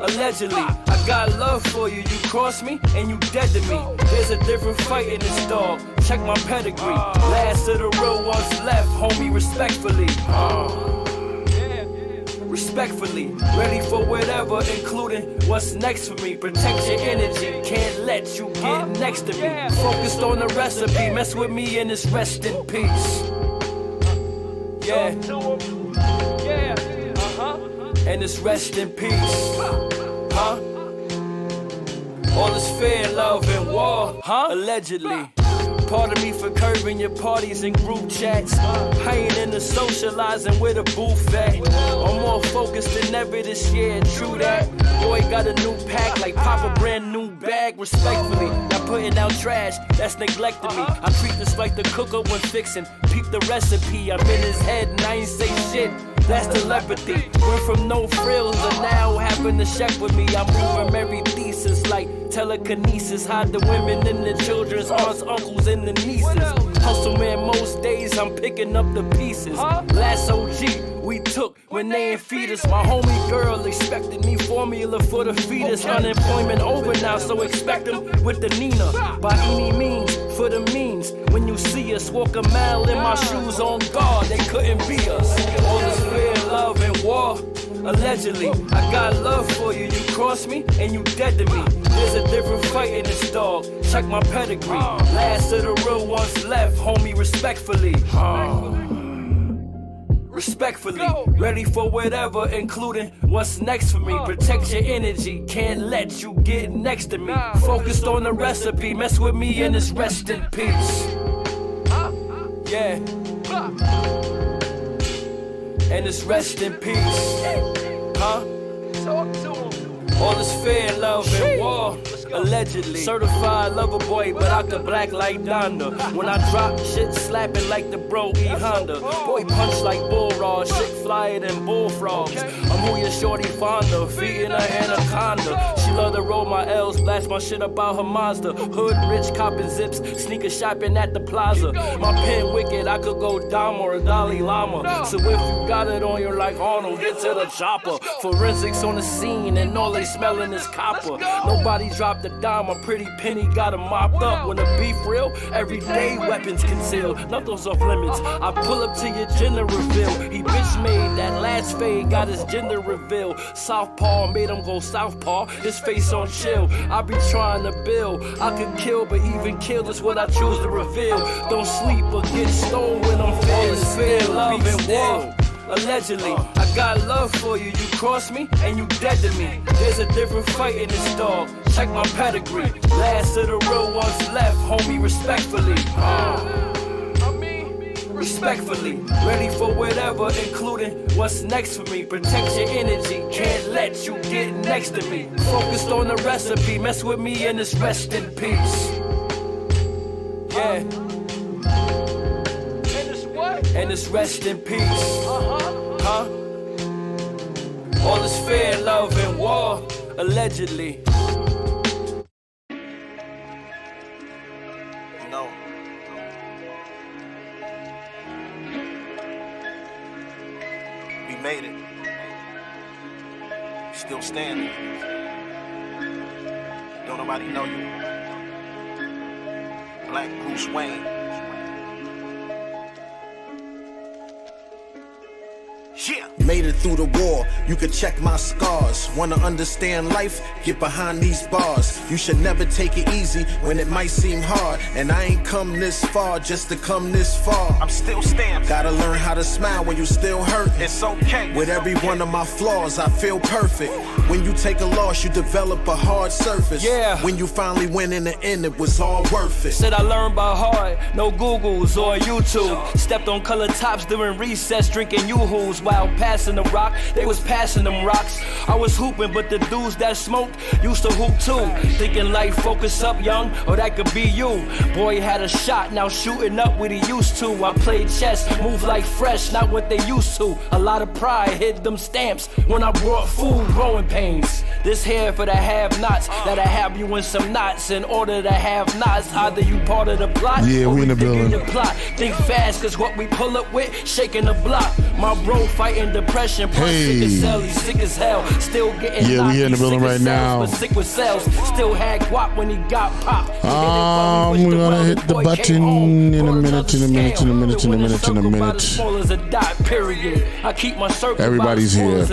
allegedly. I got love for you, you cross me and you dead to me. There's a different fight in this dog, check my pedigree. Last of the real ones left, homie, respectfully. Respectfully, ready for whatever, including what's next for me. Protect your energy, can't let you get next to me. Focused on the recipe, mess with me and it's rest in peace. Yeah, and it's rest in peace. Huh? All is fair, love, and war, huh? Allegedly. Pardon me for curving your parties and group chats. I ain't into socializing with a booth at. I'm more focused than ever this year, true that. Boy got a new pack, like pop a brand new bag, respectfully. Not putting out trash, that's neglecting me. I treat this like the cooker when fixing. Peep the recipe, I'm in his head and I ain't say shit. That's telepathy. Went from no frills to now having to check with me. I move from every thesis like telekinesis. Hide the women and the children's aunts, uncles, and the nieces. Hustle man, most days I'm picking up the pieces. Last OG we took when they ain't feed us. My homie girl expected me formula for the fetus. Unemployment over now, so expect them with the Nina. By any means, for the means. When you see us walk a mile in my shoes on guard, they couldn't be us. All this fear, love, and war. Allegedly, I got love for you, you cross me and you dead to me. There's a different fight in this dog, check my pedigree. Last of the real ones left, homie, respectfully. Respectfully, ready for whatever, including what's next for me. Protect your energy, can't let you get next to me. Focused on the recipe, mess with me and it's rest in peace. Yeah. And it's rest in peace. Huh? All is fair, love, and war. Allegedly. Certified lover boy, but I could black like Donda. When I drop shit, slapping like the bro E Honda. Boy punch like bull raw, shit flyer than bullfrogs. I'm who your shorty fonder, feeding her anaconda. She love to roll my L's, blast my shit about her Mazda. Hood rich, copping zips, sneaker shopping at the plaza. My pen wicked, I could go Dom or a Dalai Lama. So if you got it on you like Arnold, get to the chopper. Forensics on the scene, and all they smelling is copper. Nobody dropped the dime, a pretty penny got 'em mopped up. When the beef real, everyday weapons concealed, nothing's off limits. I pull up to your gender reveal. He bitch made that last fade, got his gender reveal. Southpaw made him go southpaw, his face on chill. I be trying to build, I could kill, but even kill is what I choose to reveal. Don't sleep or get stoned when I'm fear, love, and war. Allegedly, I got love for you, you cross me and you dead to me. There's a different fight in this dog, check my pedigree. Last of the real ones left, homie, respectfully. Respectfully, ready for whatever, including what's next for me. Protect your energy, can't let you get next to me. Focused on the recipe, mess with me and it's rest in peace. Yeah. And it's rest in peace. Huh? All is fair, love, and war. Allegedly. No. We made it. Still standing. Don't nobody know you. Black Bruce Wayne. Yeah. Made it through the war, you could check my scars. Wanna understand life? Get behind these bars. You should never take it easy when it might seem hard. And I ain't come this far just to come this far. I'm still standing. Gotta learn how to smile when you still hurt. It's okay. With every one of my flaws, I feel perfect. When you take a loss, you develop a hard surface. Yeah. When you finally win in the end, it was all worth it. Said I learned by heart, no Googles or YouTube. Stepped on colored tops during recess, drinking Yoo-Hoos while passing the rock. They was passing them rocks. I was hooping, but the dudes that smoked used to hoop too. Thinking life focus up young, or that could be you. Boy had a shot, now shooting up what he used to. I played chess, move like fresh, not what they used to. A lot of pride hid them stamps when I brought food, growing pains. This here for the have-nots, that'll have you in some knots. In order to have nots, either you part of the plot, yeah, or we in the think building. the plot. Think fast, cause what we pull up with, shaking the block. My bro fighting depression. Plus sick as hell, he's sick as hell. Still getting Yeah, we here in the building right now. But sick with sales. Still had guap when he got popped. We're gonna hit the button in a minute. I keep my circle. Everybody's here.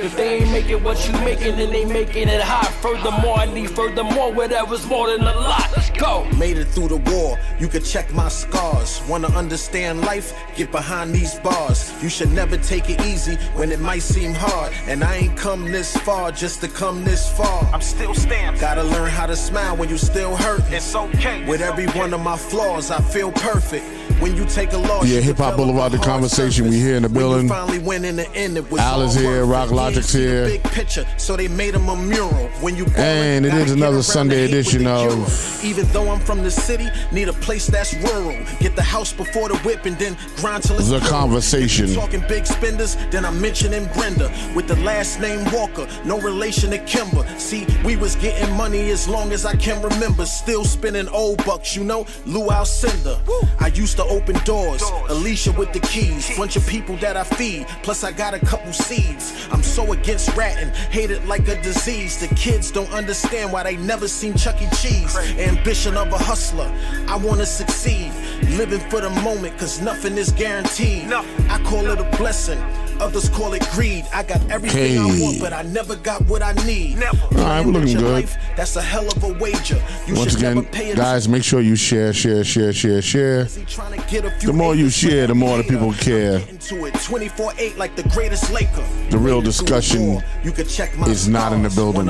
If they ain't making what you making, then they making it hot. Furthermore, I need furthermore, whatever's more than a lot. Let's go. Made it through the war, you could check my scars. Wanna understand life? Get behind these bars. You should never take it easy when it might seem hard. And I ain't come this far just to come this far. I'm still stamped. Gotta learn how to smile when you still hurt. It's okay. With every one of my flaws, I feel perfect. When you take a loss, Yeah, Hiphop Boulevard, the conversation. We here in the building. Al is here, Rock Logic's here. Big picture, so they made him a mural. When you And it is another Sunday edition of Even though I'm from the city, need a place that's rural. Get the house before the whip and then grind till it's The through. Conversation. If you talking big spenders, then I'm mentioning Brenda with the last name Walker, no relation to Kimber. See, we was getting money as long as I can remember. Still spending old bucks, you know, Lou Alcindor. I used to open doors, Alicia with the keys. Bunch of people that I feed, plus I got a couple seeds. I'm so against ratting, hate it like a disease. The kids don't understand why they never seen Chuck E. Cheese. Ambition of a hustler, I wanna succeed. Living for the moment, cause nothing is guaranteed. I call it a blessing, others call it greed. I got everything I want, but I never got what I need. All right, we're looking good. That's a hell of a wager. You Once should never again, pay guys, make sure you share. The more you share, the more the people care. 24/8 like the greatest Laker. The real discussion is not in the building.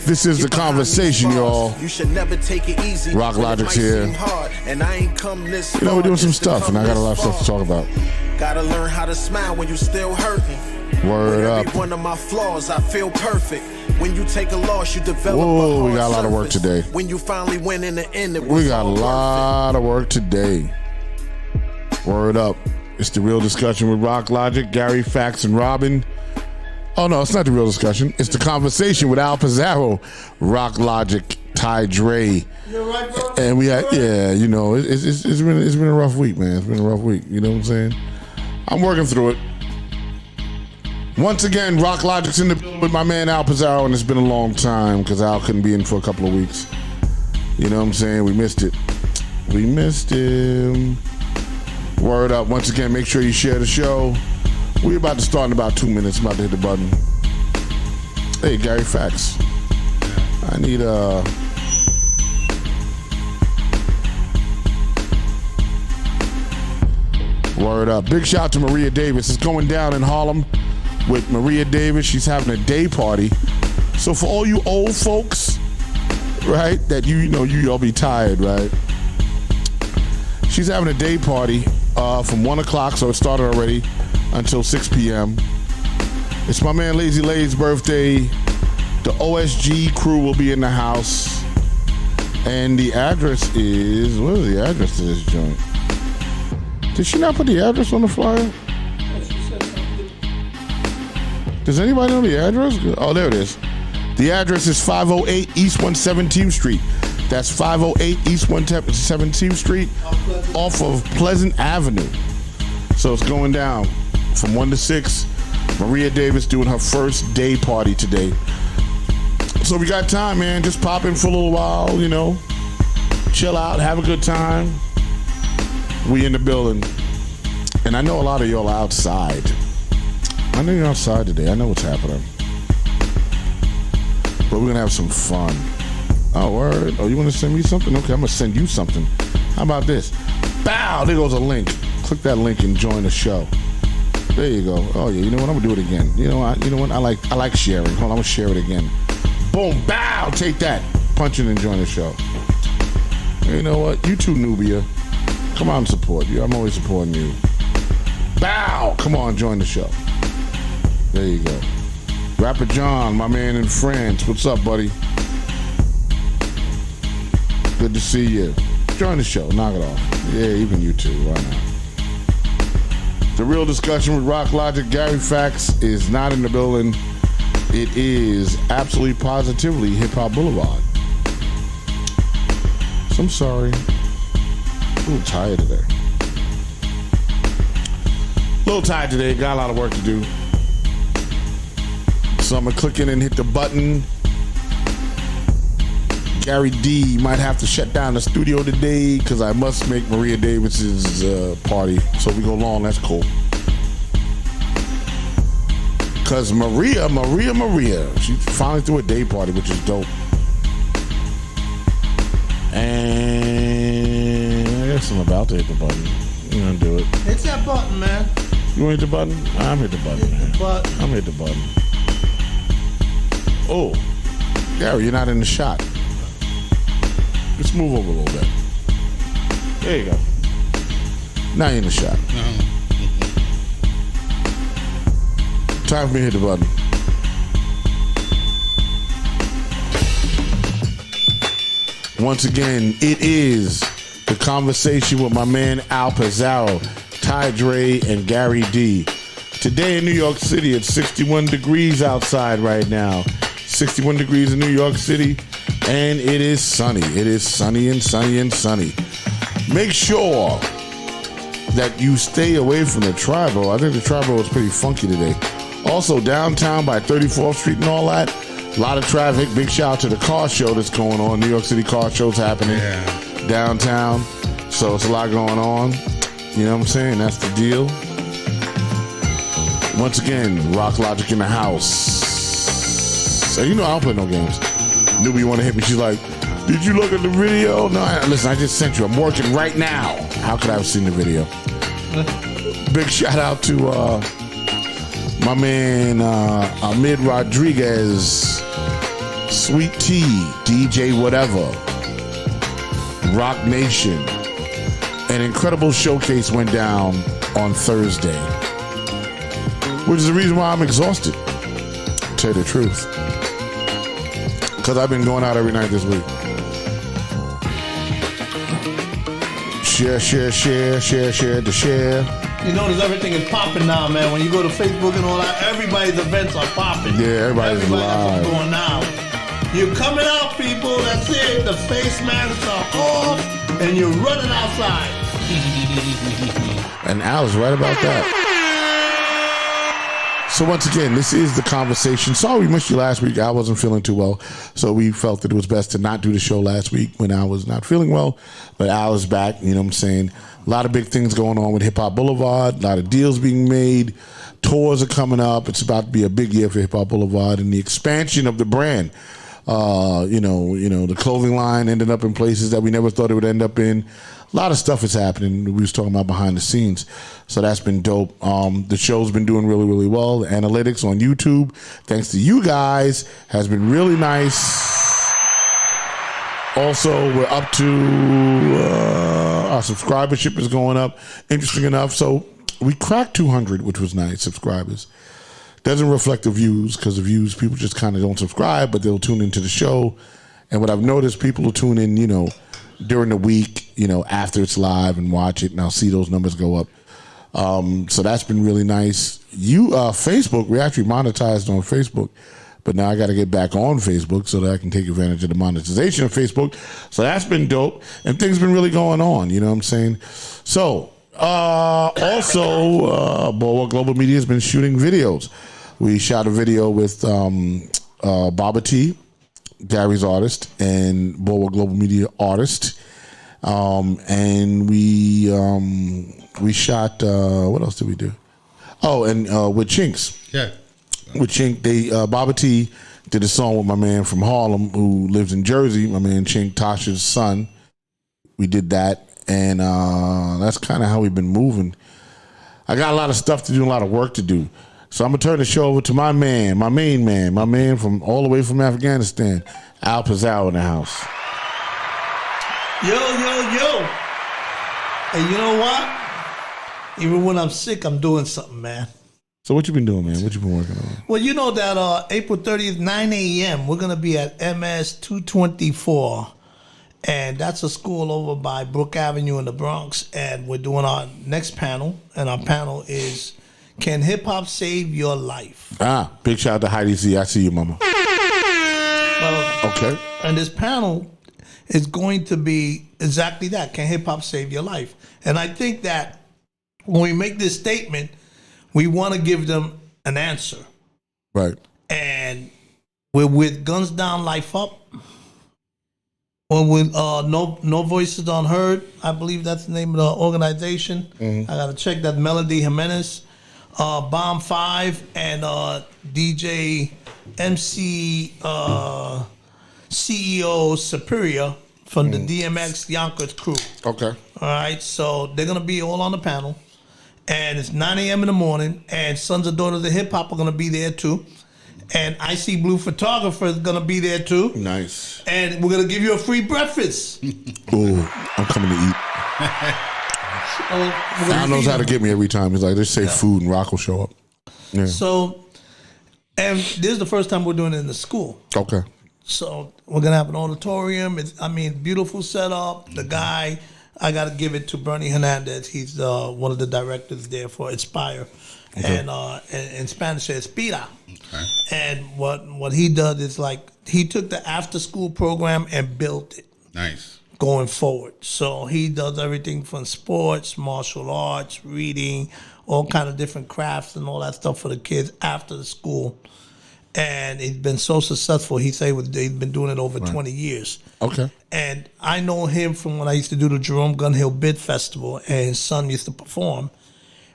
This is the conversation, y'all. You should never take it easy. Rock Logic's here. And I ain't come this You know, we're doing some stuff, and I got a lot of stuff to talk about. Gotta learn how to smile when you still hurting. Word With up. every one of my flaws, I feel perfect. When you take a loss, you develop Whoa, a we hard got a lot of work surface. today. When you finally win in the end, it was We got a all worth it. lot of work today. Word up. It's the real discussion with Rock Logic, Gary Fax, and Robin. Oh, no, it's not the real discussion. It's the conversation with Al Pizarro, Rock Logic, Ty Dre. And we had, yeah, you know, it's been a rough week, man. It's been a rough week. You know what I'm saying? I'm working through it. Once again, Rock Logic's in the building with my man Al Pizarro, and it's been a long time because Al couldn't be in for a couple of weeks. You know what I'm saying? We missed it. We missed him. Word up. Once again, make sure you share the show. We're about to start in about 2 minutes. I'm about to hit the button. Hey, Gary Fax. I need Word up. Big shout out to Maria Davis. It's going down in Harlem with Maria Davis. She's having a day party. So for all you old folks, right, that you know y'all be tired, right? She's having a day party from 1 o'clock, so it started already, until 6 p.m. It's my man Lazy Lay's birthday. The OSG crew will be in the house. And the address is, what is the address to this joint? Did she not put the address on the flyer? Does anybody know the address? Oh, there it is. The address is 508 East 117th Street. That's 508 East 117th Street off of Pleasant Avenue. So it's going down from 1 to 6. Maria Davis doing her first day party today. So we got time, man. Just pop in for a little while, you know. Chill out, have a good time. We in the building. And I know a lot of y'all are outside. I know you're outside today. I know what's happening. But we're going to have some fun. Oh, word. Oh, you want to send me something? Okay, I'm going to send you something. How about this? Bow! There goes a link. Click that link and join the show. There you go. Oh, yeah. You know what? I'm going to do it again. You know what? I like sharing. Hold on. I'm going to share it again. Boom. Bow! Take that. Punch in and join the show. You know what? You too, Nubia. Come on and support you. I'm always supporting you. Bow! Come on, join the show. There you go. Rapper John, my man in France. What's up, buddy? Good to see you. Join the show. Knock it off. Yeah, even you too. Why not? The real discussion with Rock Logic, Gary Fax is not in the building. It is absolutely positively Hiphop Boulevard. So I'm sorry. I'm a little tired today. little tired today. Got a lot of work to do. So I'm going to click in and hit the button. Gary D might have to shut down the studio today because I must make Maria Davis's party. So we go long. That's cool. Because Maria, she finally threw a day party, which is dope. And I guess I'm about to hit the button. I'm going to do it. Hit that button, man. You want to hit the button? I'm hit the button, man. I'm hit the button. Oh, Gary, you're not in the shot. Just move over a little bit. There you go. Now you're in the shot. Time for me to hit the button. Once again, it is the conversation with my man Al Pizarro, Ty Dre, and Gary D. Today in New York City, it's 61 degrees outside right now. 61 degrees in New York City, and it is sunny. It is sunny and sunny and sunny. Make sure that you stay away from the Tri-Borough. I think the Tri-Borough is pretty funky today. Also, downtown by 34th Street and all that, a lot of traffic. Big shout out to the car show that's going on. New York City car show's happening downtown. So it's a lot going on. You know what I'm saying? That's the deal. Once again, Rock Logic in the house. So you know I don't play no games. Newbie want to hit me. She's like, did you look at the video? No, listen, I just sent you. I'm working right now. How could I have seen the video? Big shout out to my man Amid Rodriguez, Sweet Tea, DJ Whatever, Rock Nation. An incredible showcase went down on Thursday, which is the reason why I'm exhausted, to tell you the truth, because I've been going out every night this week. Share to share. You notice everything is popping now, man. When you go to Facebook and all that, everybody's events are popping. Yeah, everybody's live. That's what's going on. You're coming out, people. That's it. The face masks are off, and you're running outside. And Al's right about that. So once again, this is the conversation. Sorry we missed you last week. I wasn't feeling too well, so we felt that it was best to not do the show last week when I was not feeling well. But Al is back. You know what I'm saying? A lot of big things going on with Hiphop Boulevard. A lot of deals being made. Tours are coming up. It's about to be a big year for Hiphop Boulevard and the expansion of the brand. The clothing line ended up in places that we never thought it would end up in. A lot of stuff is happening. We was talking about behind the scenes. So that's been dope. The show's been doing really, really well. The analytics on YouTube, thanks to you guys, has been really nice. Also, we're up to our subscribership is going up. Interesting enough. So we cracked 200, which was nice, subscribers. Doesn't reflect the views, because the views, people just kind of don't subscribe, but they'll tune into the show. And what I've noticed, people will tune in, during the week, after it's live and watch it, and I'll see those numbers go up. So that's been really nice. Facebook, we actually monetized on Facebook, but now I got to get back on Facebook so that I can take advantage of the monetization of Facebook. So that's been dope, and things been really going on, you know what I'm saying? So, also, Bulwark Global Media has been shooting videos. We shot a video with Baba T, Gary's artist, and Bulwark Global Media artist. And we shot, what else did we do? Oh, and with Chinks. Yeah. With Chink, Baba T did a song with my man from Harlem who lives in Jersey, my man Chink, Tasha's son. We did that, and that's kind of how we've been moving. I got a lot of stuff to do, a lot of work to do. So I'm going to turn the show over to my man, my main man, my man from all the way from Afghanistan, Al Pizarro in the house. Yo. And you know what? Even when I'm sick, I'm doing something, man. So what you been doing, man? What you been working on? Well, you know that April 30th, 9 a.m., we're going to be at MS 224. And that's a school over by Brook Avenue in the Bronx. And we're doing our next panel. And our panel is, Can Hip Hop Save Your Life? Big shout out to Heidi Z. I see you, mama. Okay. And this panel is going to be exactly that. Can hip hop save your life? And I think that when we make this statement, we want to give them an answer. Right. And we're with Guns Down, Life Up, or with No Voices Unheard. I believe that's the name of the organization. I got to check that. Melody Jimenez, Bomb 5, and DJ MC CEO Superior from the DMX Yonkers crew. Okay. All right, so they're going to be all on the panel. And it's 9 a.m. in the morning, and Sons and Daughters of Hip Hop are going to be there too. And Icy Blue Photographer is going to be there too. Nice. And we're going to give you a free breakfast. Ooh, I'm coming to eat. Al knows how to get me every time. He's like, just say food and Rock will show up. Yeah. So, and this is the first time we're doing it in the school. Okay. So we're going to have an auditorium. Beautiful setup. The guy, I got to give it to Bernie Hernandez. He's one of the directors there for Inspire. Okay. And in Spanish, it's Pira. Okay. And what he does is like, he took the after school program and built it. Nice. Going forward. So he does everything from sports, martial arts, reading, all kind of different crafts and all that stuff for the kids after the school. And he's been so successful. He said he's been doing it over 20 years. Okay. And I know him from when I used to do the Jerome Gun Hill Bid Festival, and his son used to perform.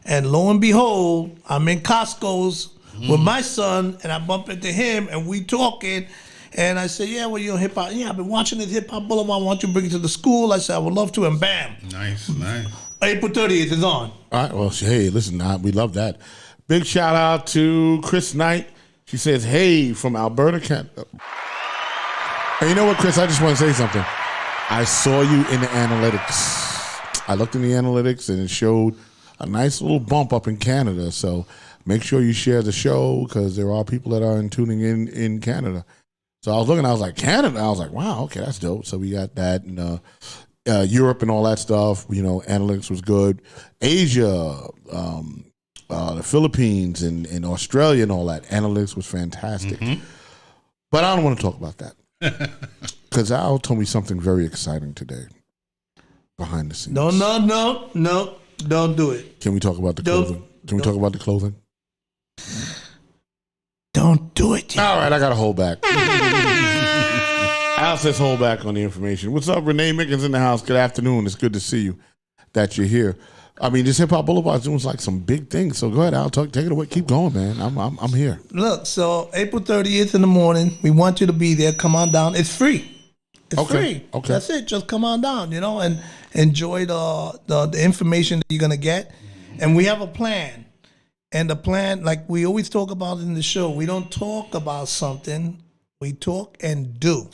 And lo and behold, I'm in Costco's with my son, and I bump into him, and we talking. And I said, yeah, well, you're hip hop. Yeah, I've been watching this Hiphop Boulevard. I want you to bring it to the school. I said, I would love to, and bam. Nice. April 30th is on. All right. Well, hey, listen, we love that. Big shout out to Chris Knight. She says, hey, from Alberta, Canada. And you know what, Chris? I just want to say something. I saw you in the analytics. I looked in the analytics, and it showed a nice little bump up in Canada. So make sure you share the show, because there are people that are tuning in Canada. So I was looking, I was like, Canada? I was like, wow, okay, that's dope. So we got that, and Europe and all that stuff. You know, analytics was good. Asia, the Philippines and Australia and all that. Analytics was fantastic. But I don't want to talk about that, because Al told me something very exciting today behind the scenes. No, don't do it. Can we talk about the clothing? Can we talk about the clothing? Don't do it yet. All right, I got to hold back. Al says hold back on the information. What's up, Renee Mickens in the house? Good afternoon. It's good to see you, that you're here. I mean, this Hiphop Boulevard is doing like some big things. So go ahead, Al. Take it away. Keep going, man. I'm here. Look, so April 30th in the morning, we want you to be there. Come on down. It's free. It's free. Okay. That's it. Just come on down, and enjoy the information that you're going to get. And we have a plan. And the plan, like we always talk about in the show, we don't talk about something. We talk and do.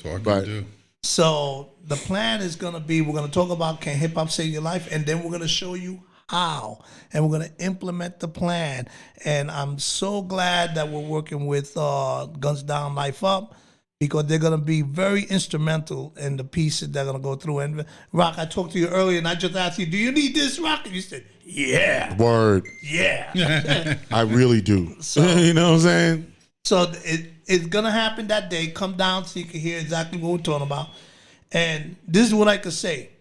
So the plan is going to be, we're going to talk about can hip hop save your life? And then we're going to show you how. And we're going to implement the plan. And I'm so glad that we're working with Guns Down, Life Up, because they're going to be very instrumental in the pieces they're going to go through. And Rock, I talked to you earlier, and I just asked you, do you need this, Rock? And you said, yeah. Word. Yeah. I really do. So, you know what I'm saying? So it's going to happen that day. Come down so you can hear exactly what we're talking about. And this is what I could say.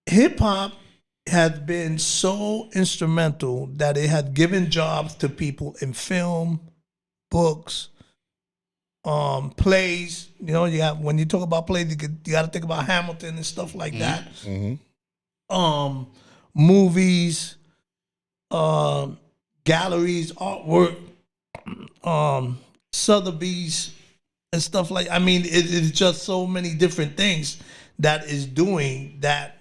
Hip-hop has been so instrumental that it has given jobs to people in film, books, plays. When you talk about plays, you got to think about Hamilton and stuff like that. Movies, galleries, artwork, Sotheby's, and stuff like. I mean, it's just so many different things that is doing that.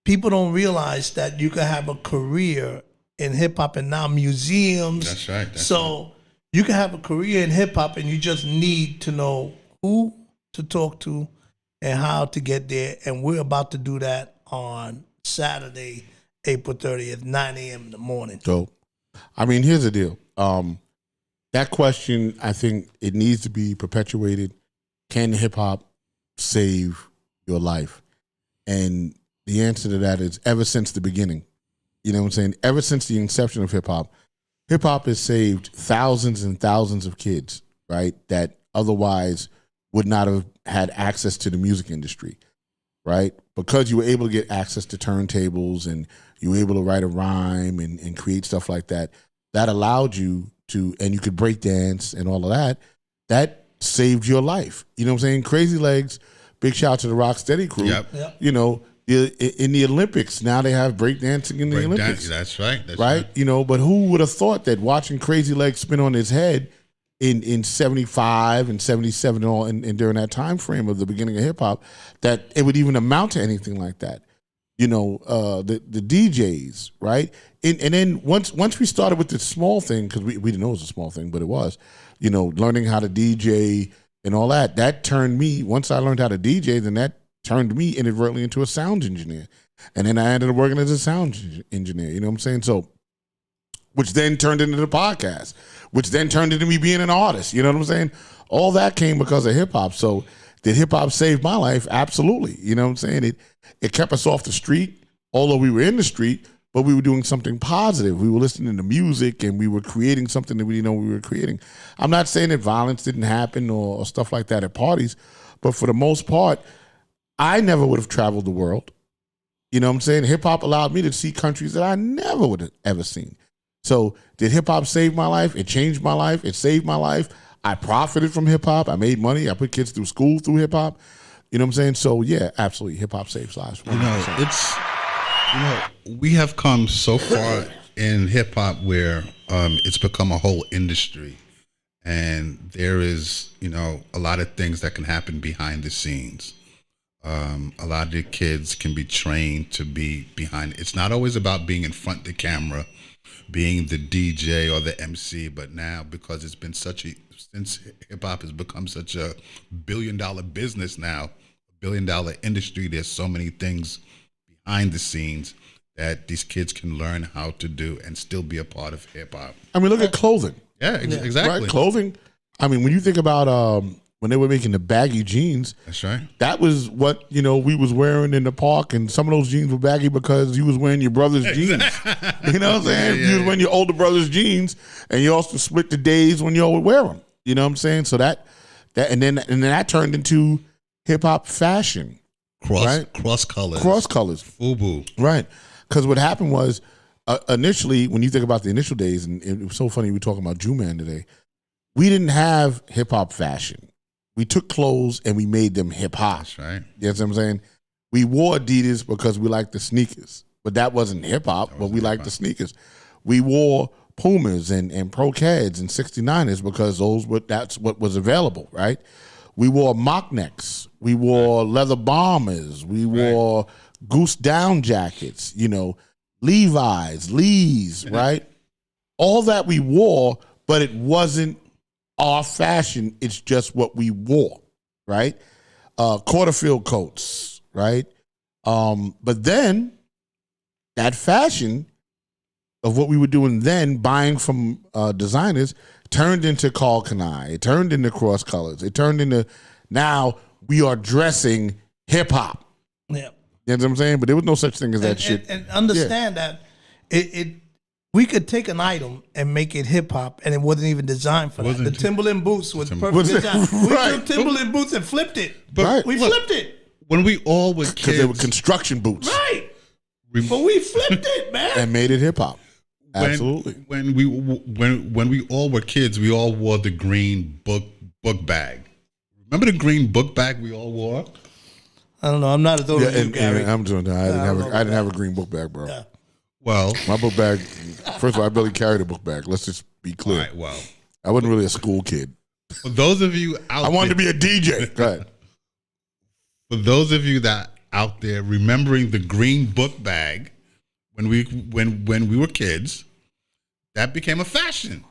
People don't realize that you can have a career in hip hop, and now museums. That's right. So you can have a career in hip hop, and you just need to know who to talk to and how to get there. And we're about to do that on Saturday, April 30th, 9 a.m. in the morning. Dope. I mean, here's the deal. That question, I think it needs to be perpetuated. Can hip hop save your life? And the answer to that is ever since the beginning. You know what I'm saying? Ever since the inception of hip hop has saved thousands and thousands of kids, right? That otherwise would not have had access to the music industry, right? Because you were able to get access to turntables and you were able to write a rhyme and create stuff like that. that allowed you to, and you could break dance and all of that, that saved your life. You know what I'm saying? Crazy Legs, big shout out to the Rocksteady crew. Yep. You know, in the Olympics, now they have breakdancing in the Olympics. That's right. Right? You know, but who would have thought that watching Crazy Legs spin on his head in 75 and 77 and all, and during that time frame of the beginning of hip hop, that it would even amount to anything like that. You know, the DJs, right? And then once we started with this small thing, because we didn't know it was a small thing, but it was, you know, learning how to DJ and all that, that turned me, once I learned how to DJ, then that turned me inadvertently into a sound engineer. And then I ended up working as a sound engineer, you know what I'm saying? So, which then turned into the podcast, which then turned into me being an artist, you know what I'm saying? All that came because of hip hop. So did hip hop save my life? Absolutely. You know what I'm saying? It kept us off the street, although we were in the street, but we were doing something positive. We were listening to music and we were creating something that we didn't know we were creating. I'm not saying that violence didn't happen or stuff like that at parties, but for the most part, I never would have traveled the world. You know what I'm saying? Hip hop allowed me to see countries that I never would have ever seen. So did hip hop save my life? It changed my life. It saved my life. I profited from hip hop. I made money. I put kids through school through hip hop. You know what I'm saying? So yeah, absolutely. Hip hop saves lives. 100%. We have come so far in hip hop where it's become a whole industry, and there is, a lot of things that can happen behind the scenes. A lot of the kids can be trained to be behind. It's not always about being in front of the camera, being the DJ or the MC, but now because it's been since hip hop has become such a $1 billion business now, $1 billion industry, there's so many things behind the scenes that these kids can learn how to do and still be a part of hip hop. I mean, look at clothing. Yeah, exactly. Right? Clothing. I mean, when you think about when they were making the baggy jeans, that's right. That was what we was wearing in the park, and some of those jeans were baggy because you was wearing your brother's jeans. You know what I'm saying? You was wearing your older brother's jeans, and you also split the days when you all would wear them. You know what I'm saying? So that and then that turned into hip hop fashion. Cross colors. FUBU. Right. Because what happened was initially, when you think about the initial days, and it was so funny we were talking about Ju-Man today, we didn't have hip hop fashion. We took clothes and we made them hip hop. That's right. You know what I'm saying? We wore Adidas because we liked the sneakers, but that wasn't hip hop, but we liked the sneakers. We wore Pumas and Pro Cats and 69ers because that's what was available, right? We wore mock necks. We wore leather bombers. We wore goose down jackets, Levi's, Lee's, right? All that we wore, but it wasn't our fashion. It's just what we wore, right? Quarterfield coats, right? But then that fashion of what we were doing then, buying from designers, turned into Carl Kanai. It turned into cross colors. It turned into, now we are dressing hip hop. Yeah. You know what I'm saying? But there was no such thing as that shit. And understand that we could take an item and make it hip hop, and it wasn't even designed for that. The Timberland boots was perfect design. We took Timberland boots and flipped it. We flipped it. When we all were kids, because they were construction boots, right? But we flipped it, man, and made it hip hop. Absolutely. When we all were kids, we all wore the green book bag. Remember the green book bag we all wore? I don't know. I'm not as old as you, Gary. I'm doing that. I didn't have a green book bag, bro. Yeah. Well, my book bag. First of all, I barely carried a book bag. Let's just be clear. All right, well, I wasn't really a school kid. For those of you out I wanted to be a DJ. Go ahead. For those of you that out there remembering the green book bag when we were kids, that became a fashion.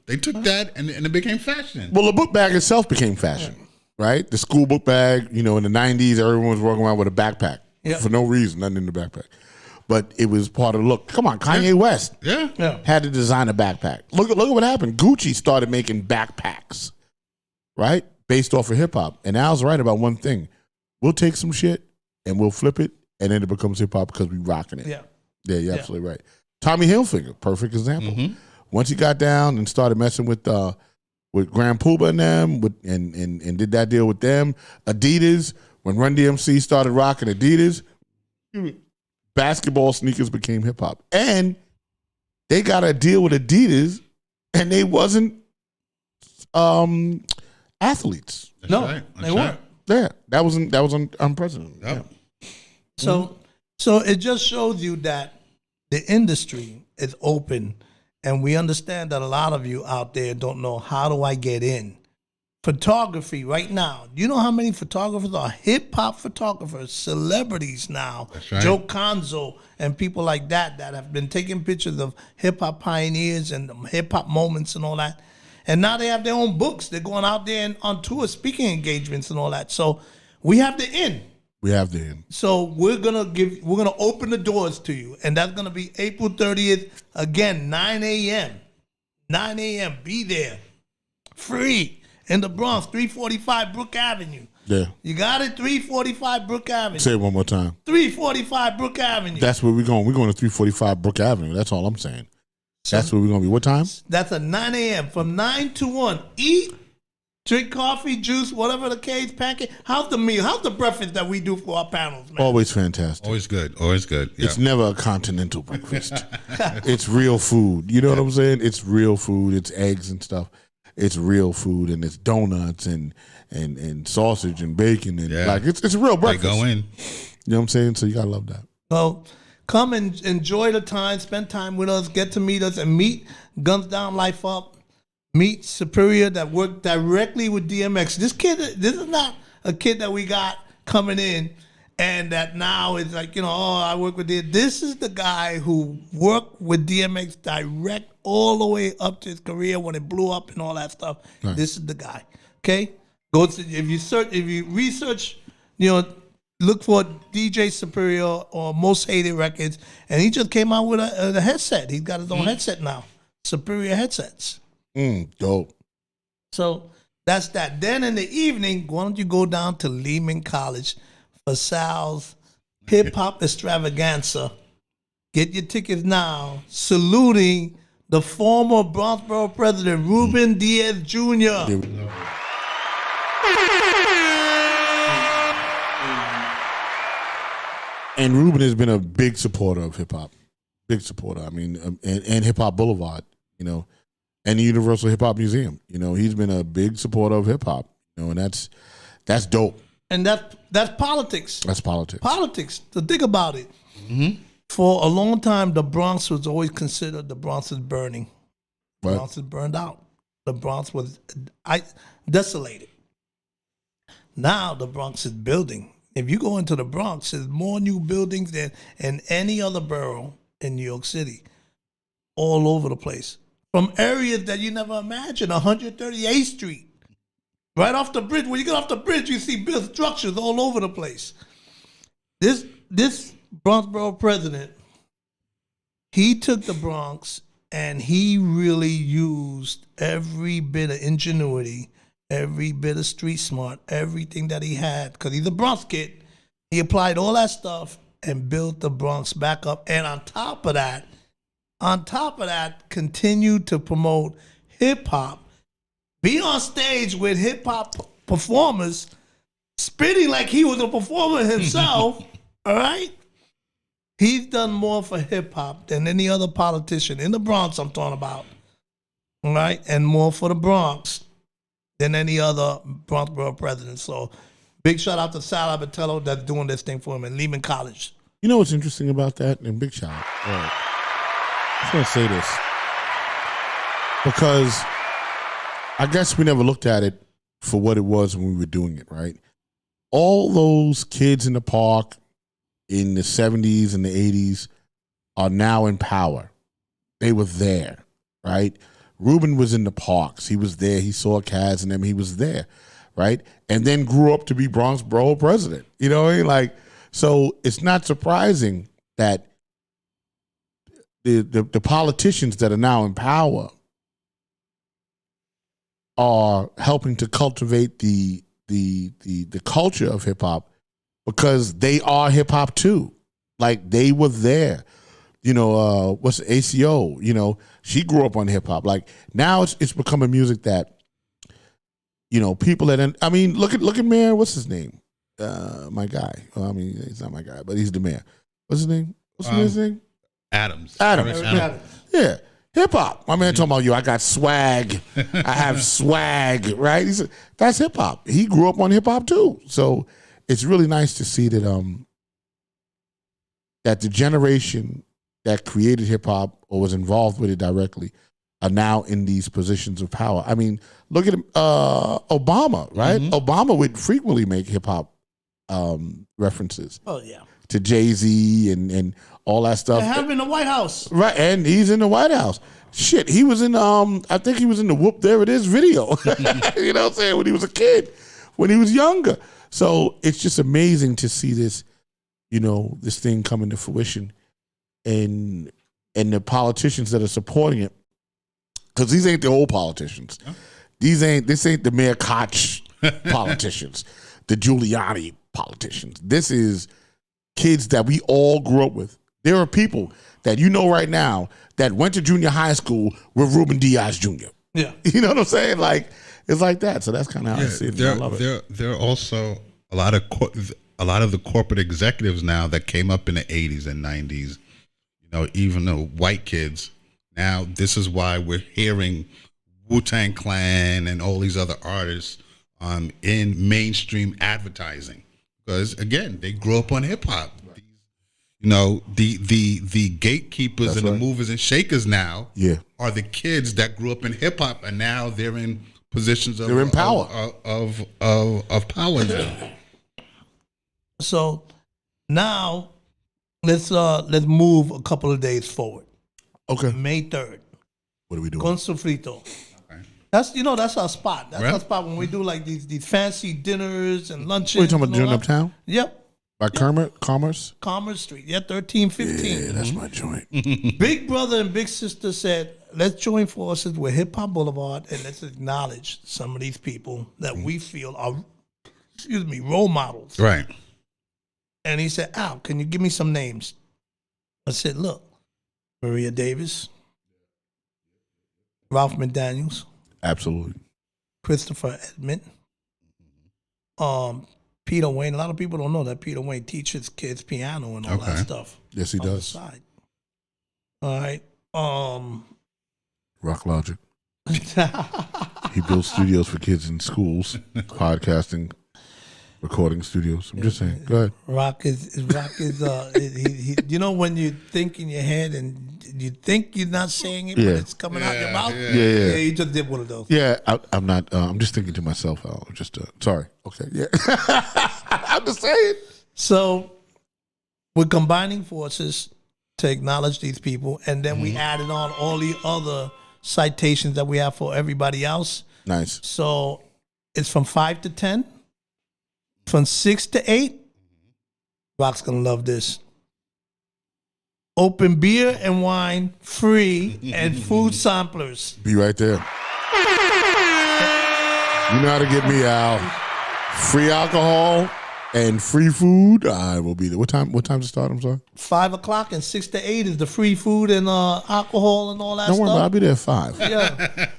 They took that and it became fashion. Well, the book bag itself became fashion, right? The school book bag, in the 90s, everyone was walking around with a backpack for no reason, nothing in the backpack. But it was part of the look. Come on, Kanye West had to design a backpack. Look at what happened. Gucci started making backpacks, right? Based off of hip hop. And Al's right about one thing. We'll take some shit and we'll flip it, and then it becomes hip hop because we rocking it. Yeah, you're absolutely right. Tommy Hilfiger, perfect example. Mm-hmm. Once he got down and started messing with Grand Pooba and them, and did that deal with them, Adidas, when Run DMC started rocking Adidas, basketball sneakers became hip hop. And they got a deal with Adidas, and they wasn't athletes. That's No, right. they weren't. Yeah, that was unprecedented. Yep. So it just shows you that the industry is open, and we understand that a lot of you out there don't know, how do I get in? Photography right now. You know how many photographers are hip hop photographers, celebrities now? That's right. Joe Conzo and people like that have been taking pictures of hip hop pioneers and hip hop moments and all that. And now they have their own books. They're going out there and on tour, speaking engagements and all that. So we have the in. We have the end. So we're gonna open the doors to you, and that's gonna be April 30th. Again, 9 a.m. 9 a.m. Be there, free in the Bronx, 345 Brook Avenue. Yeah. You got it, 345 Brook Avenue. Say it one more time. 345 Brook Avenue. That's where we're going. We're going to 345 Brook Avenue. That's all I'm saying. That's where we're going to be. What time? That's at 9 a.m. from 9 to 1. Eat, drink coffee, juice, whatever the case, pancake. How's the meal? How's the breakfast that we do for our panels, man? Always fantastic. Always good. Always good. Yeah. It's never a continental breakfast. It's real food. You know what I'm saying? It's real food. It's eggs and stuff. It's real food, and it's donuts and sausage and bacon and like it's a real breakfast. They go in. You know what I'm saying? So you gotta love that. So come and enjoy the time, spend time with us, get to meet us, and meet Guns Down Life Up. Meet Superior that worked directly with DMX. This is not a kid that we got coming in and that now is like, I work with DMX. This is the guy who worked with DMX direct all the way up to his career when it blew up and all that stuff. Right. This is the guy. Okay? If you research, look for DJ Superior or Most Hated Records, and he just came out with a headset. He's got his own headset now. Superior headsets. Dope. So that's that. Then in the evening, why don't you go down to Lehman College for Sal's Hip Hop Extravaganza. Get your tickets now. Saluting the former Bronxboro president, Ruben Diaz Jr. And Ruben has been a big supporter of hip hop. Big supporter. I mean, and Hiphop Boulevard, and the Universal Hip Hop Museum. He's been a big supporter of hip hop. And that's dope. And that's politics. That's politics. Politics. To think about it. Mm-hmm. For a long time, the Bronx was always considered the Bronx is burning. The Bronx is burned out. The Bronx was desolated. Now the Bronx is building. If you go into the Bronx, there's more new buildings than in any other borough in New York City. All over the place. From areas that you never imagined, 138th Street. Right off the bridge. When you get off the bridge, you see built structures all over the place. This Bronxboro president, he took the Bronx and he really used every bit of ingenuity, every bit of street smart, everything that he had. Because he's a Bronx kid. He applied all that stuff and built the Bronx back up. And on top of that, continue to promote hip-hop. Be on stage with hip-hop performers, spitting like he was a performer himself, all right? He's done more for hip-hop than any other politician in the Bronx I'm talking about, all right? And more for the Bronx than any other Bronxboro president. So big shout out to Sal Abatello that's doing this thing for him at Lehman College. You know what's interesting about that? And big shout out. Right. I just want to say this because I guess we never looked at it for what it was when we were doing it, right? All those kids in the park in the 70s and the 80s are now in power. They were there, right? Ruben was in the parks. He was there. He saw Kaz and them. He was there, right? And then grew up to be Bronxboro president. You know what I mean? So it's not surprising that the politicians that are now in power are helping to cultivate the culture of hip hop because they are hip hop too. Like they were there. What's the ACO? She grew up on hip hop. Like now it's become a music that, people that look at Mayor, what's his name? My guy. Well, he's not my guy, but he's the mayor. What's his name? What's his name? Adams. Adams. Adams. Yeah. Hip hop. My man talking about, yo, I got swag. I have swag, right? He said, that's hip hop. He grew up on hip hop too. So it's really nice to see that that the generation that created hip hop or was involved with it directly are now in these positions of power. I mean, look at Obama, right? Obama would frequently make hip hop references. Oh yeah. To Jay-Z and all that stuff. They have him in the White House. Right, and he's in the White House. Shit, he was in I think he was in the Whoop There It Is video. You know what I'm saying? When he was a kid, when he was younger. So it's just amazing to see this, this thing coming to fruition and the politicians that are supporting it. Because these ain't the old politicians. This ain't the Mayor Koch politicians, the Giuliani politicians. This is kids that we all grew up with. There are people that right now that went to junior high school with Ruben Diaz Jr. Yeah. You know what I'm saying? Like, it's like that. So that's kind of how I see it. I love it. There are also a lot of the corporate executives now that came up in the 80s and 90s. Even though white kids. Now this is why we're hearing Wu-Tang Clan and all these other artists in mainstream advertising. Because again, they grew up on hip hop. The gatekeepers and the movers and shakers now are the kids that grew up in hip hop, and now they're in positions of power of power now. So now let's move a couple of days forward. Okay. May 3rd. What are we doing? Con Sofrito. That's our spot. That's our spot when we do like these fancy dinners and lunches. What are you talking about doing uptown? Yep. By Commerce? Commerce Street. Yeah, 1315. Yeah, that's my joint. Big brother and big sister said, let's join forces with Hiphop Boulevard and let's acknowledge some of these people that we feel are, role models. Right. And he said, Al, can you give me some names? I said, look, Maria Davis, Ralph McDaniels, absolutely, Christopher Edmond, Peter Wayne. A lot of people don't know that Peter Wayne teaches kids piano and all that stuff. Yes, he does. The side. All right. Rock Logic. He builds studios for kids in schools, podcasting, recording studios. I'm just saying. Go ahead. Rock is when you think in your head and you think you're not saying it, but it's coming out your mouth. Yeah. You just did one of those. Yeah, I'm not. I'm just thinking to myself. Sorry. Okay. Yeah. I'm just saying. So we're combining forces to acknowledge these people, and then we added on all the other citations that we have for everybody else. Nice. So it's from 5 to 10. From 6 to 8, Rock's gonna love this. Open beer and wine, free, and food samplers. Be right there. You know how to get me, Al. Free alcohol and free food. I will be there. What time to start? I'm sorry. 5 o'clock and 6 to 8 is the free food and alcohol and all that Don't stuff. worry about it. I'll be there at 5. Yeah.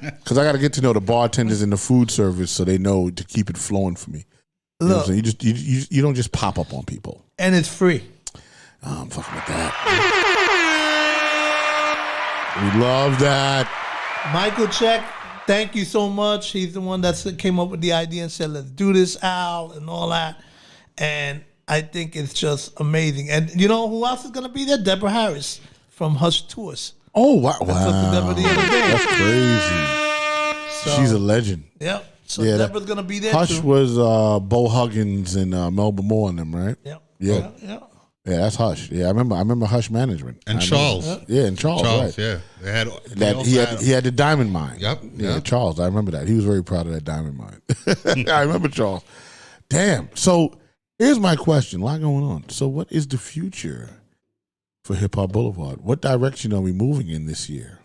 Because I got to get to know the bartenders in the food service so they know to keep it flowing for me. You know what I'm saying? You don't just pop up on people. And it's free. Oh, I'm fucking with that. We love that. Michael Check, thank you so much. He's the one that came up with the idea and said, let's do this, Al, and all that. And I think it's just amazing. And you know who else is going to be there? Deborah Harris from Hush Tours. Oh, wow. That's crazy. She's a legend. Yep. So Deborah's going to be there Hush too. was Bo Huggins and Melba Moore and them, right? Yep. Yeah. Yeah, that's Hush. Yeah, I remember Hush management. And Charles. Yeah, and Charles, right. Yeah. He had the diamond mine. Yep. Yeah, Charles, I remember that. He was very proud of that diamond mine. I remember Charles. Damn. So here's my question. A lot going on. So what is the future for Hip Hop Boulevard? What direction are we moving in this year?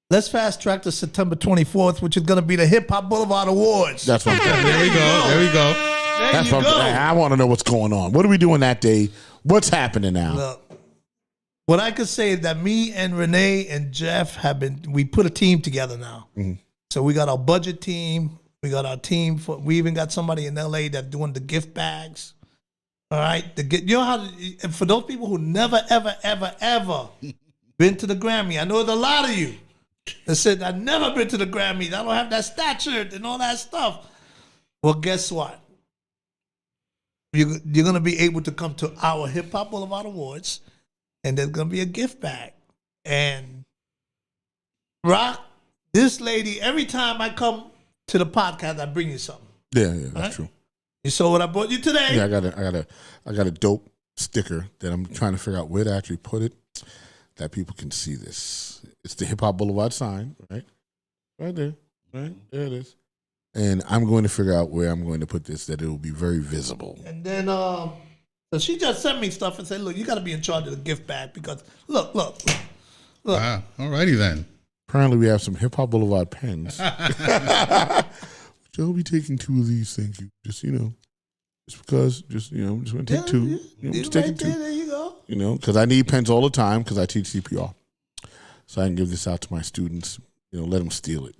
Let's fast track to September 24th, which is going to be the Hip Hop Boulevard Awards. That's what I'm saying. There we go. That's what I want to know what's going on. What are we doing that day? What's happening now? Look, what I could say is that me and Renee and Jeff we put a team together now. Mm-hmm. So we got our budget team. We got our team. We even got somebody in LA that's doing the gift bags. All right, to get, you know how to, and for those people who never ever ever ever been to the Grammy, I know there's a lot of you that said I've never been to the Grammys. I don't have that stature and all that stuff. Well, guess what? You're gonna be able to come to our Hip Hop Boulevard Awards, and there's gonna be a gift bag. And Rock, this lady, every time I come to the podcast, I bring you something. Yeah, that's Right? true. You saw what I brought you today? Yeah, I got a dope sticker that I'm trying to figure out where to actually put it, that people can see this. It's the Hip Hop Boulevard sign, right? Right there. Right? There it is. And I'm going to figure out where I'm going to put this that it will be very visible. And then so she just sent me stuff and said, look, you got to be in charge of the gift bag because look. Wow. Alrighty then. Apparently we have some Hip Hop Boulevard pens. Which I'll be taking 2 of these, thank you. Just, just because, I'm just going to take 2. Just taking 2. There you go. Because I need pens all the time because I teach CPR. So I can give this out to my students, let them steal it.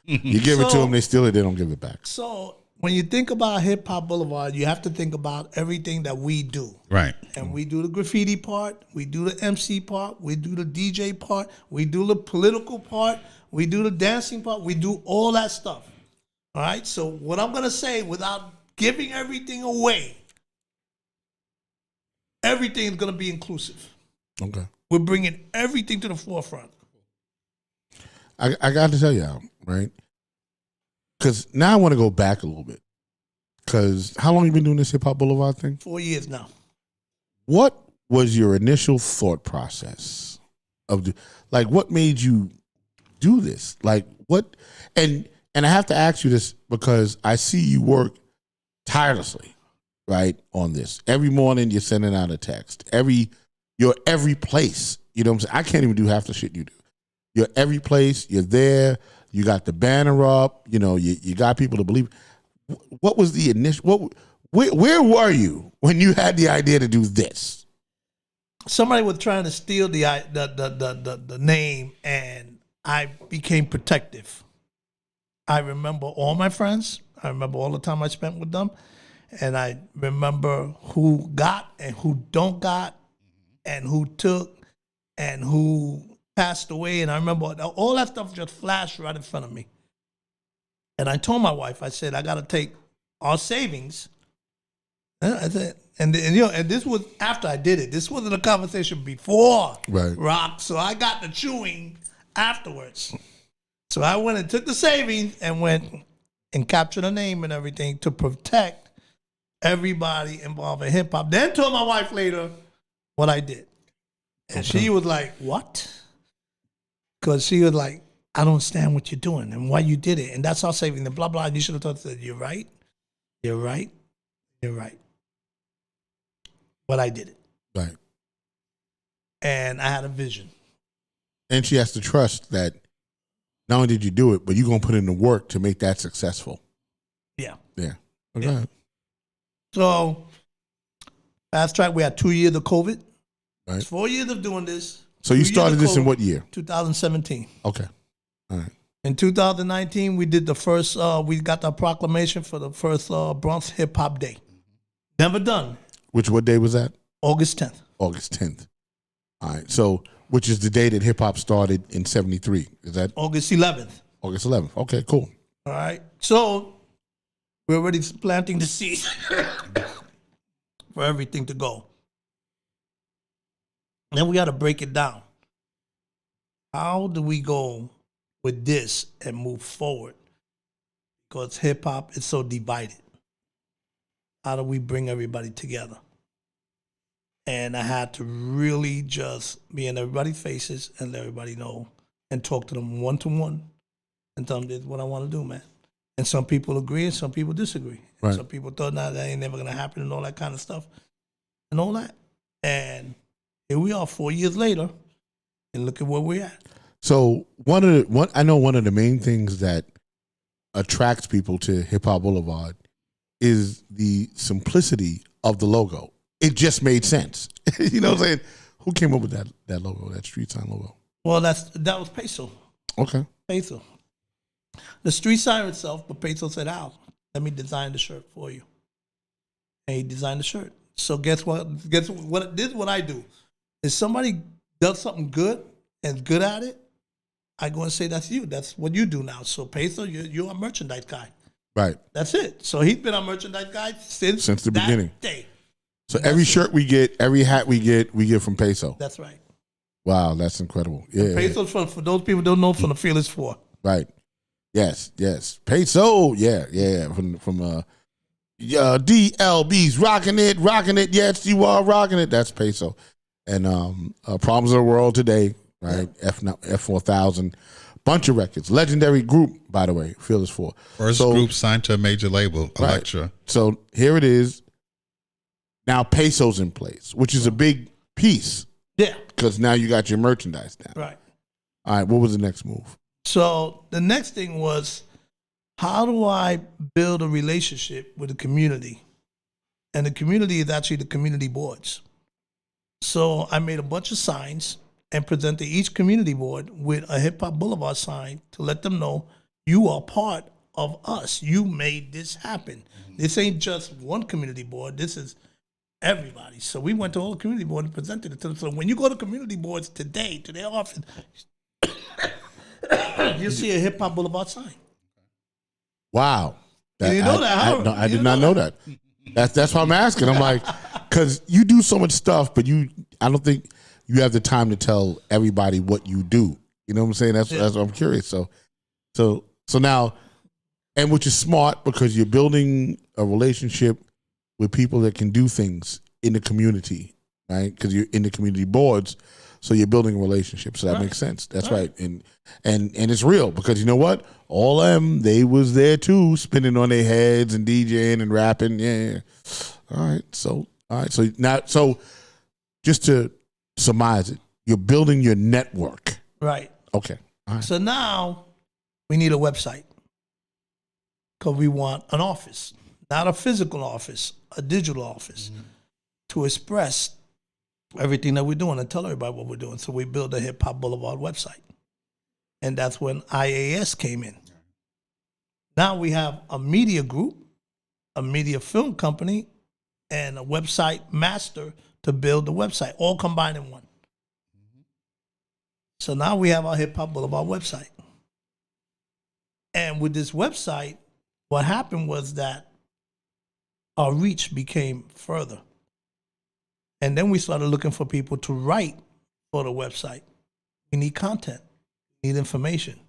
You give it to them, they steal it, they don't give it back. So when you think about Hip Hop Boulevard, you have to think about everything that we do. Right. And we do the graffiti part, we do the MC part, we do the DJ part, we do the political part, we do the dancing part, we do all that stuff. All right? So what I'm going to say without giving everything away, everything is going to be inclusive. Okay. We're bringing everything to the forefront. I got to tell y'all, right? Because now I want to go back a little bit. Because how long you been doing this Hip Hop Boulevard thing? 4 years now. What was your initial thought process of what made you do this? Like what? And I have to ask you this because I see you work tirelessly, right, on this. Every morning you're sending out a text. You're every place. You know what I'm saying? I can't even do half the shit you do. You're every place. You're there. You got the banner up. You got people to believe. What was the initial? Where were you when you had the idea to do this? Somebody was trying to steal the name, and I became protective. I remember all my friends. I remember all the time I spent with them, and I remember who got and who don't got, and who took, and who passed away. And I remember all that stuff just flashed right in front of me. And I told my wife, I said, I got to take our savings. I said, and this was after I did it. This wasn't a conversation before Rock. So I got the chewing afterwards. So I went and took the savings and went and captured a name and everything to protect everybody involved in hip hop. Then told my wife later what I did. And she was like, what? Because she was like, I don't understand what you're doing and why you did it. And that's our saving the blah, blah. And you should have thought that you're right. You're right. You're right. But I did it. Right. And I had a vision. And she has to trust that not only did you do it, but you're going to put in the work to make that successful. Yeah. Yeah. Okay. Yeah. So, fast track, we had 2 years of COVID. Right. 4 years of doing this. So you started this in what year? 2017. Okay. All right. In 2019, we did the first, we got the proclamation for the first Bronx Hip Hop Day. Never done. What day was that? August 10th. August 10th. All right. So, which is the day that hip hop started in 73. Is that? August 11th. August 11th. Okay, cool. All right. So, we're already planting the seed for everything to go. Then we got to break it down. How do we go with this and move forward? Because hip hop is so divided. How do we bring everybody together? And I had to really just be in everybody's faces and let everybody know and talk to them one-to-one and tell them this is what I want to do, man. And some people agree and some people disagree. Right. Some people thought, nah, that ain't never going to happen and all that kind of stuff and all that. And here we are 4 years later, and look at where we're at. So I know one of the main things that attracts people to Hip Hop Boulevard is the simplicity of the logo. It just made sense. You know what I'm saying? Who came up with that logo, that street sign logo? Well, that was Peso. Okay. Peso. The street sign itself, but Peso said, Al, let me design the shirt for you. And he designed the shirt. So guess what? This is what I do. If somebody does something good and good at it, I go and say, that's you. That's what you do now. So Peso, you're a merchandise guy. Right. That's it. So he's been a merchandise guy since the that beginning. day. So every shirt we get, every hat we get from Peso. That's right. Wow, that's incredible. Yeah. Peso's for those people who don't know, from the Fearless Four. Right. Yes. Peso. Yeah. From DLB's rocking it. Yes, you are rocking it. That's Peso. And Problems of the World Today, right? F4000, bunch of records. Legendary group, by the way, Fearless Four. First group signed to a major label, Elektra. Right. So here it is. Now Peso's in place, which is a big piece. Yeah. Because now you got your merchandise down. Right. All right, what was the next move? So the next thing was, how do I build a relationship with the community? And the community is actually the community boards. So I made a bunch of signs and presented each community board with a Hip Hop Boulevard sign to let them know you are part of us. You made this happen. This ain't just one community board. This is everybody. So we went to all the community boards and presented it to them. So when you go to community boards today, to their office, you'll see a Hip Hop Boulevard sign. Wow. You didn't know that, huh? I did not know that. That's why I'm asking. I'm like, because you do so much stuff, but I don't think you have the time to tell everybody what you do. You know what I'm saying? That's what I'm curious. So now, and which is smart because you're building a relationship with people that can do things in the community, right? Because you're in the community boards, so you're building a relationship. So that makes sense. That's right. And it's real because you know what? All them, they was there too, spinning on their heads and DJing and rapping. Yeah. All right. So now, just to surmise it, you're building your network. Right. Okay. All right. So now we need a website because we want an office, not a physical office, a digital office to express everything that we're doing and tell everybody what we're doing. So we built a Hip Hop Boulevard website. And that's when IAS came in. Now we have a media group, a media film company, and a website master to build the website, all combined in one. So now we have our Hip Hop Boulevard website. And with this website, what happened was that our reach became further. And then we started looking for people to write for the website. We need content, we need information.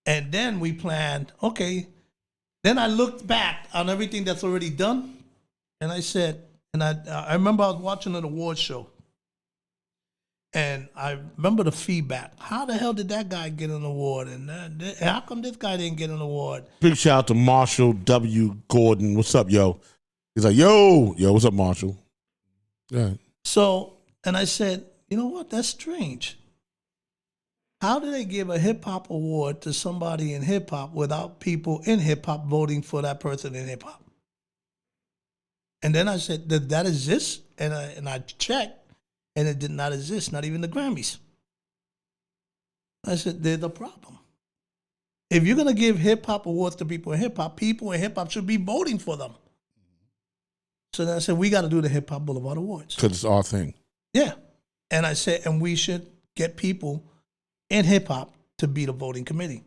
And then we planned, okay, then I looked back on everything that's already done, and I said, and I remember I was watching an award show, and I remember the feedback. How the hell did that guy get an award? And how come this guy didn't get an award? Big shout out to Marshall W. Gordon. What's up, yo? He's like, yo, what's up, Marshall? Yeah. So, and I said, you know what? That's strange. How do they give a hip hop award to somebody in hip hop without people in hip hop voting for that person in hip hop? And then I said, did that exist? And I checked, and it did not exist, not even the Grammys. I said, there's a problem. If you're going to give hip hop awards to people in hip hop should be voting for them. So then I said, we got to do the Hip Hop Boulevard Awards. Because it's our thing. Yeah. And I said, and we should get people in hip hop to be the voting committee.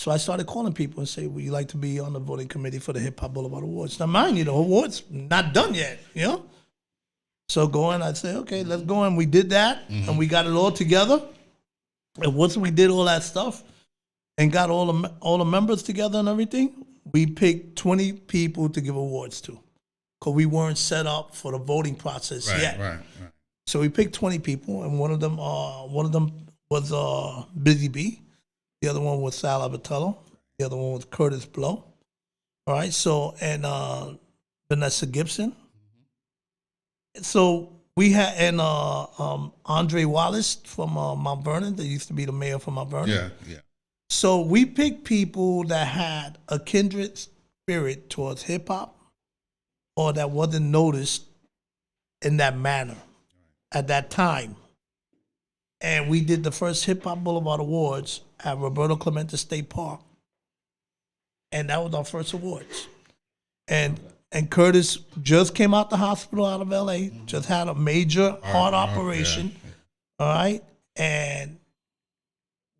So I started calling people and say, would you like to be on the voting committee for the Hip Hop Boulevard Awards? Now, mind you, the awards not done yet, you know? So going, I'd say, okay, let's go. And we did that, and we got it all together. And once we did all that stuff and got all the members together and everything, we picked 20 people to give awards to, because we weren't set up for the voting process yet. Right. So we picked 20 people, and one of them was Busy B. The other one was Sal Abatello. The other one was Curtis Blow. All right, so, and Vanessa Gibson. So we had, and Andre Wallace from Mount Vernon, that used to be the mayor from Mount Vernon. Yeah. So we picked people that had a kindred spirit towards hip hop, or that wasn't noticed in that manner at that time. And we did the first Hip Hop Boulevard Awards at Roberto Clemente State Park. And that was our first awards. And And Curtis just came out the hospital out of LA, just had a major heart operation. All right. And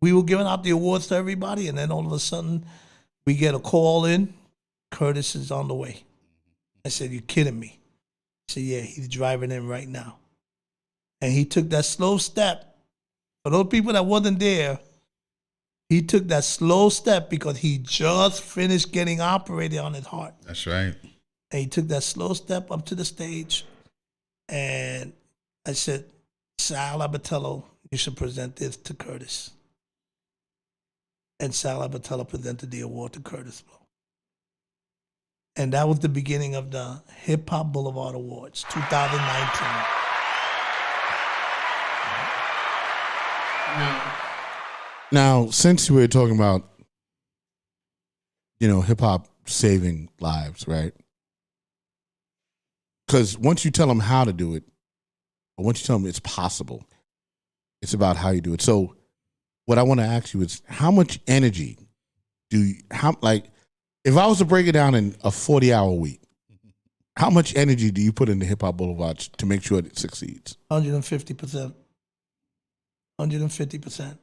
we were giving out the awards to everybody. And then all of a sudden, we get a call in. Curtis is on the way. I said, "You kidding me?" He said, "Yeah, he's driving in right now." And he took that slow step. For those people that wasn't there, he took that slow step because he just finished getting operated on his heart. That's right. And he took that slow step up to the stage. And I said, "Sal Abatello, you should present this to Curtis." And Sal Abatello presented the award to Curtis Blow. And that was the beginning of the Hiphop Boulevard Awards, 2019. Now, since we were talking about, hip hop saving lives, right? Because once you tell them how to do it, or once you tell them it's possible, it's about how you do it. So, what I want to ask you is, how much energy if I was to break it down in a 40-hour week, how much energy do you put into Hip Hop Boulevard to make sure it succeeds? 150%. 150%.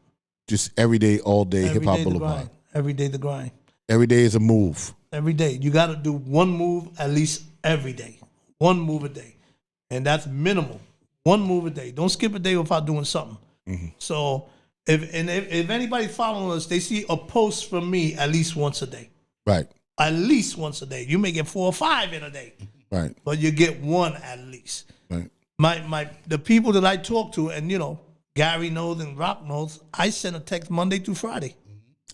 Just every day, all day, Hip Hop Every day the Boulevard. grind. Every day the grind. Every day is a move. Every day. You got to do one move at least every day. One move a day. And that's minimal. One move a day. Don't skip a day without doing something. Mm-hmm. So if anybody's following us, they see a post from me at least once a day. Right. At least once a day. You may get 4 or 5 in a day. Right. But you get one at least. Right. The people that I talk to, and Gary knows and Rock knows, I send a text Monday through Friday.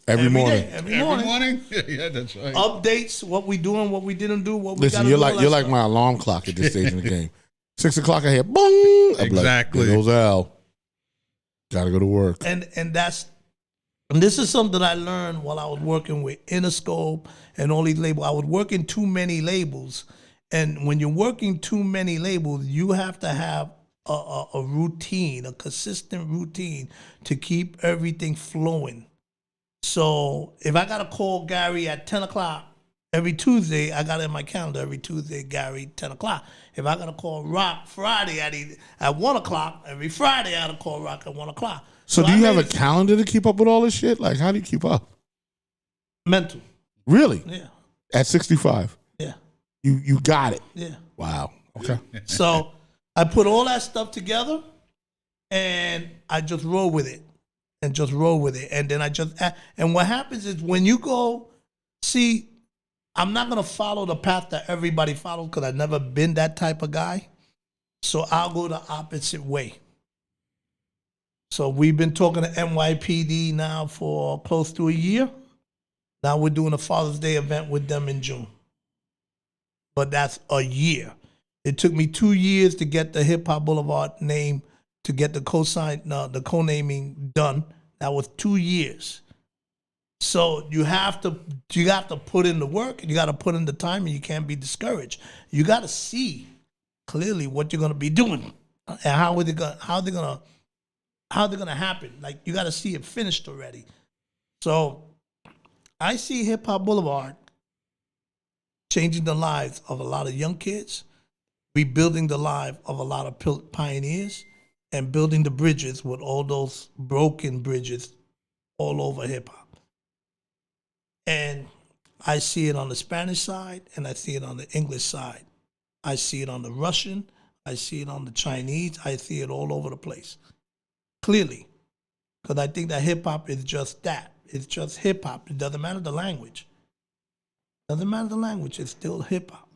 Every morning. Every morning. Yeah, that's right. Updates, what we doing, what we didn't do, what we Listen, got you're to do. like my alarm clock at this stage in the game. 6 o'clock, I hear boom. I'm Exactly. Like, there goes Al. Got to go to work. And this is something that I learned while I was working with Interscope and all these labels. I was working too many labels. And when you're working too many labels, you have to have a routine, a consistent routine to keep everything flowing. So if I got to call Gary at 10 o'clock every Tuesday, I got it in my calendar every Tuesday, Gary, 10 o'clock. If I got to call Rock Friday at 1 o'clock, every Friday I got to call Rock at 1 o'clock. So do you have a calendar to keep up with all this shit? Like, how do you keep up? Mental. Really? Yeah. At 65? Yeah. You got it. Yeah. Wow. Okay. So I put all that stuff together and I just roll with it. And then and what happens is when you go, see, I'm not going to follow the path that everybody follows because I've never been that type of guy. So I'll go the opposite way. So we've been talking to NYPD now for close to a year. Now we're doing a Father's Day event with them in June. But that's a year. It took me 2 years to get the Hip Hop Boulevard name, to get the co-naming done. That was 2 years. So you have to put in the work, and you got to put in the time, and you can't be discouraged. You got to see clearly what you're going to be doing and how they're going to happen. Like, you got to see it finished already. So I see Hip Hop Boulevard changing the lives of a lot of young kids, rebuilding the life of a lot of pioneers, and building the bridges with all those broken bridges all over hip hop. And I see it on the Spanish side, and I see it on the English side. I see it on the Russian. I see it on the Chinese. I see it all over the place. Clearly. Because I think that hip hop is just that. It's just hip hop. It doesn't matter the language. Doesn't matter the language. It's still hip hop.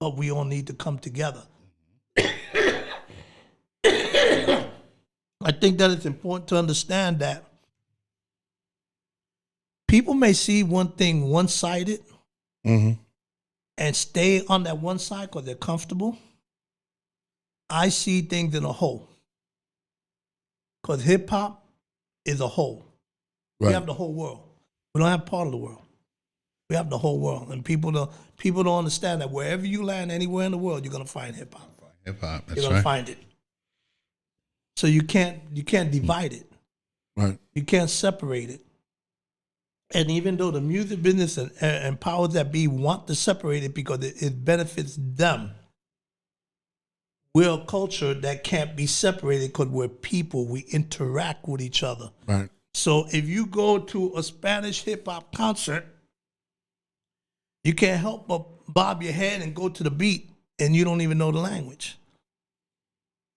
But we all need to come together. I think that it's important to understand that people may see one thing one-sided and stay on that one side because they're comfortable. I see things in a whole. Because hip-hop is a whole. Right. We have the whole world. We don't have part of the world. We have the whole world. And people don't understand that wherever you land, anywhere in the world, you're going to find hip-hop. Hip-hop, that's You're going to find it. So you can't divide it. Right. You can't separate it. And even though the music business and powers that be want to separate it because it benefits them, we're a culture that can't be separated because we're people. We interact with each other. Right. So if you go to a Spanish hip-hop concert, you can't help but bob your head and go to the beat, and you don't even know the language.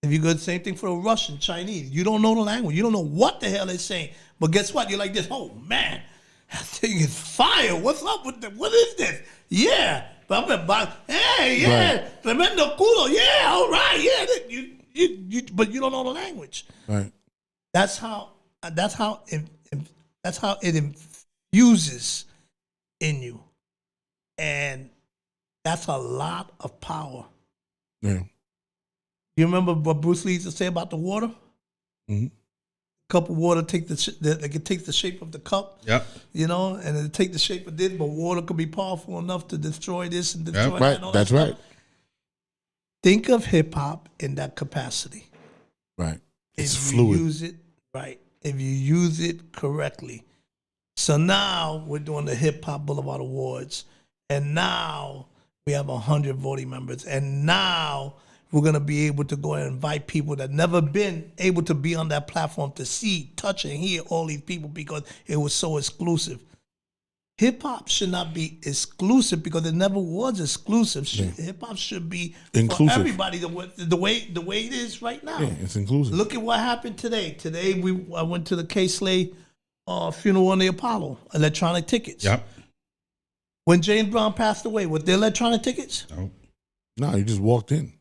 If you go, same thing for a Russian, Chinese. You don't know the language. You don't know what the hell they're saying. But guess what? You're like this, oh, man, that thing is fire. What's up with that? What is this? Yeah. Hey, yeah. Right. Tremendo culo. Yeah, all right. Yeah. But you don't know the language. Right. That's how it infuses in you. And that's a lot of power. Yeah. You remember what Bruce Lee used to say about the water? Mm-hmm. Cup of water take it takes the shape of the cup. Yep. You know, and it take the shape of this, but water could be powerful enough to destroy this and destroy that. Right. And all That's that right. Think of hip hop in that capacity. Right. It's if fluid. You use it right. If you use it correctly. So now we're doing the Hiphop Boulevard Awards, and now we have 100 voting members, and now we're going to be able to go and invite people that never been able to be on that platform to see, touch, and hear all these people because it was so exclusive. Hip-hop should not be exclusive because it never was exclusive. Yeah. Hip-hop should be inclusive for everybody the way it is right now. Yeah, it's inclusive. Look at what happened today. Today, I went to the K-Slay funeral on the Apollo, electronic tickets. Yep. When James Brown passed away, were there electronic tickets? No, you just walked in.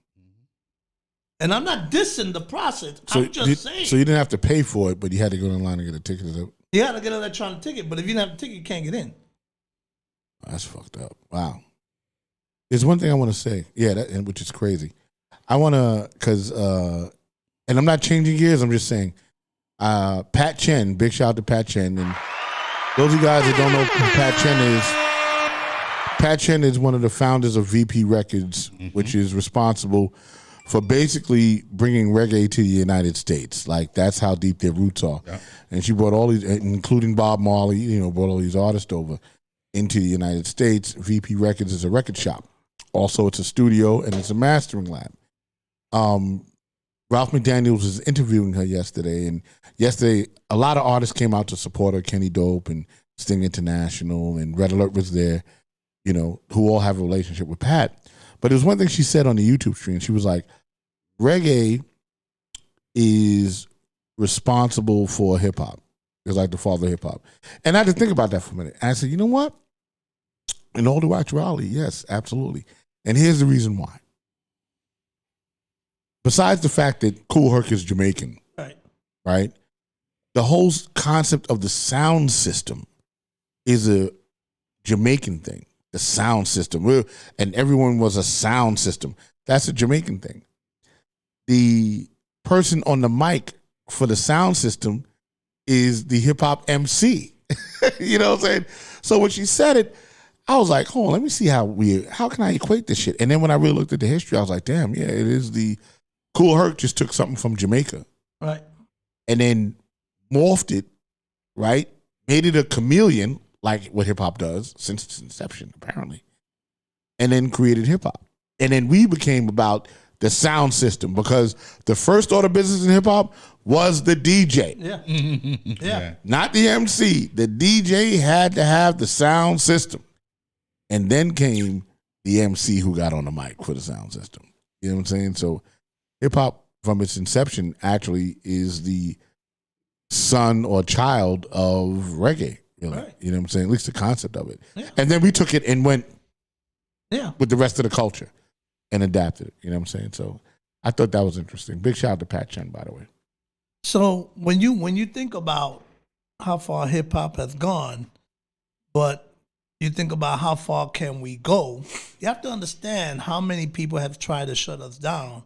And I'm not dissing the process. I'm just saying. So you didn't have to pay for it, but you had to go online and get a ticket. You had to get an electronic ticket, but if you didn't have a ticket, you can't get in. That's fucked up. Wow. There's one thing I want to say. Yeah, which is crazy. I want to, because, and I'm not changing gears, I'm just saying, Pat Chen, big shout out to Pat Chen. And those of you guys that don't know who Pat Chen is one of the founders of VP Records, which is responsible for basically bringing reggae to the United States. Like, that's how deep their roots are. Yeah. And she brought all these, including Bob Marley, brought all these artists over into the United States. VP Records is a record shop. Also, it's a studio and it's a mastering lab. Ralph McDaniels was interviewing her yesterday, and yesterday a lot of artists came out to support her, Kenny Dope and Sting International, and Red Alert was there, who all have a relationship with Pat. But there's one thing she said on the YouTube stream. She was like, reggae is responsible for hip-hop. It's like the father of hip-hop. And I had to think about that for a minute. And I said, you know what? In all due actuality, yes, absolutely. And here's the reason why. Besides the fact that Kool Herc is Jamaican, right? The whole concept of the sound system is a Jamaican thing. The sound system. And everyone was a sound system. That's a Jamaican thing. The person on the mic for the sound system is the hip-hop MC. You know what I'm saying? So when she said it, I was like, hold on, let me see how can I equate this shit? And then when I really looked at the history, I was like, damn, yeah, it is the Kool Herc just took something from Jamaica. Right. And then morphed it, right? Made it a chameleon, like what hip-hop does since its inception, apparently. And then created hip-hop. And then we became about the sound system because the first order of business in hip-hop was the DJ. Yeah. Yeah. Not the MC. The DJ had to have the sound system. And then came the MC who got on the mic for the sound system. You know what I'm saying? So hip-hop from its inception actually is the son or child of reggae. Really. Right. You know what I'm saying? At least the concept of it. Yeah. And then we took it and went with the rest of the culture and adapted it. You know what I'm saying? So I thought that was interesting. Big shout out to Pat Chen, by the way. So when you think about how far hip hop has gone, but you think about how far can we go, you have to understand how many people have tried to shut us down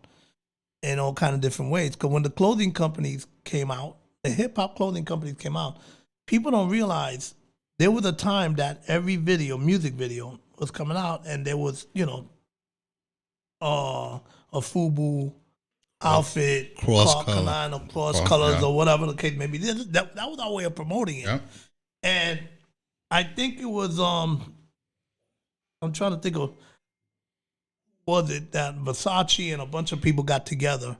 in all kind of different ways. Because when the clothing companies came out, the hip hop clothing companies came out, people don't realize there was a time that every music video was coming out, and there was, a FUBU outfit, cross colors, or whatever the case may be. That was our way of promoting it. Yeah. And I think it was I'm trying to think of, was it that Versace and a bunch of people got together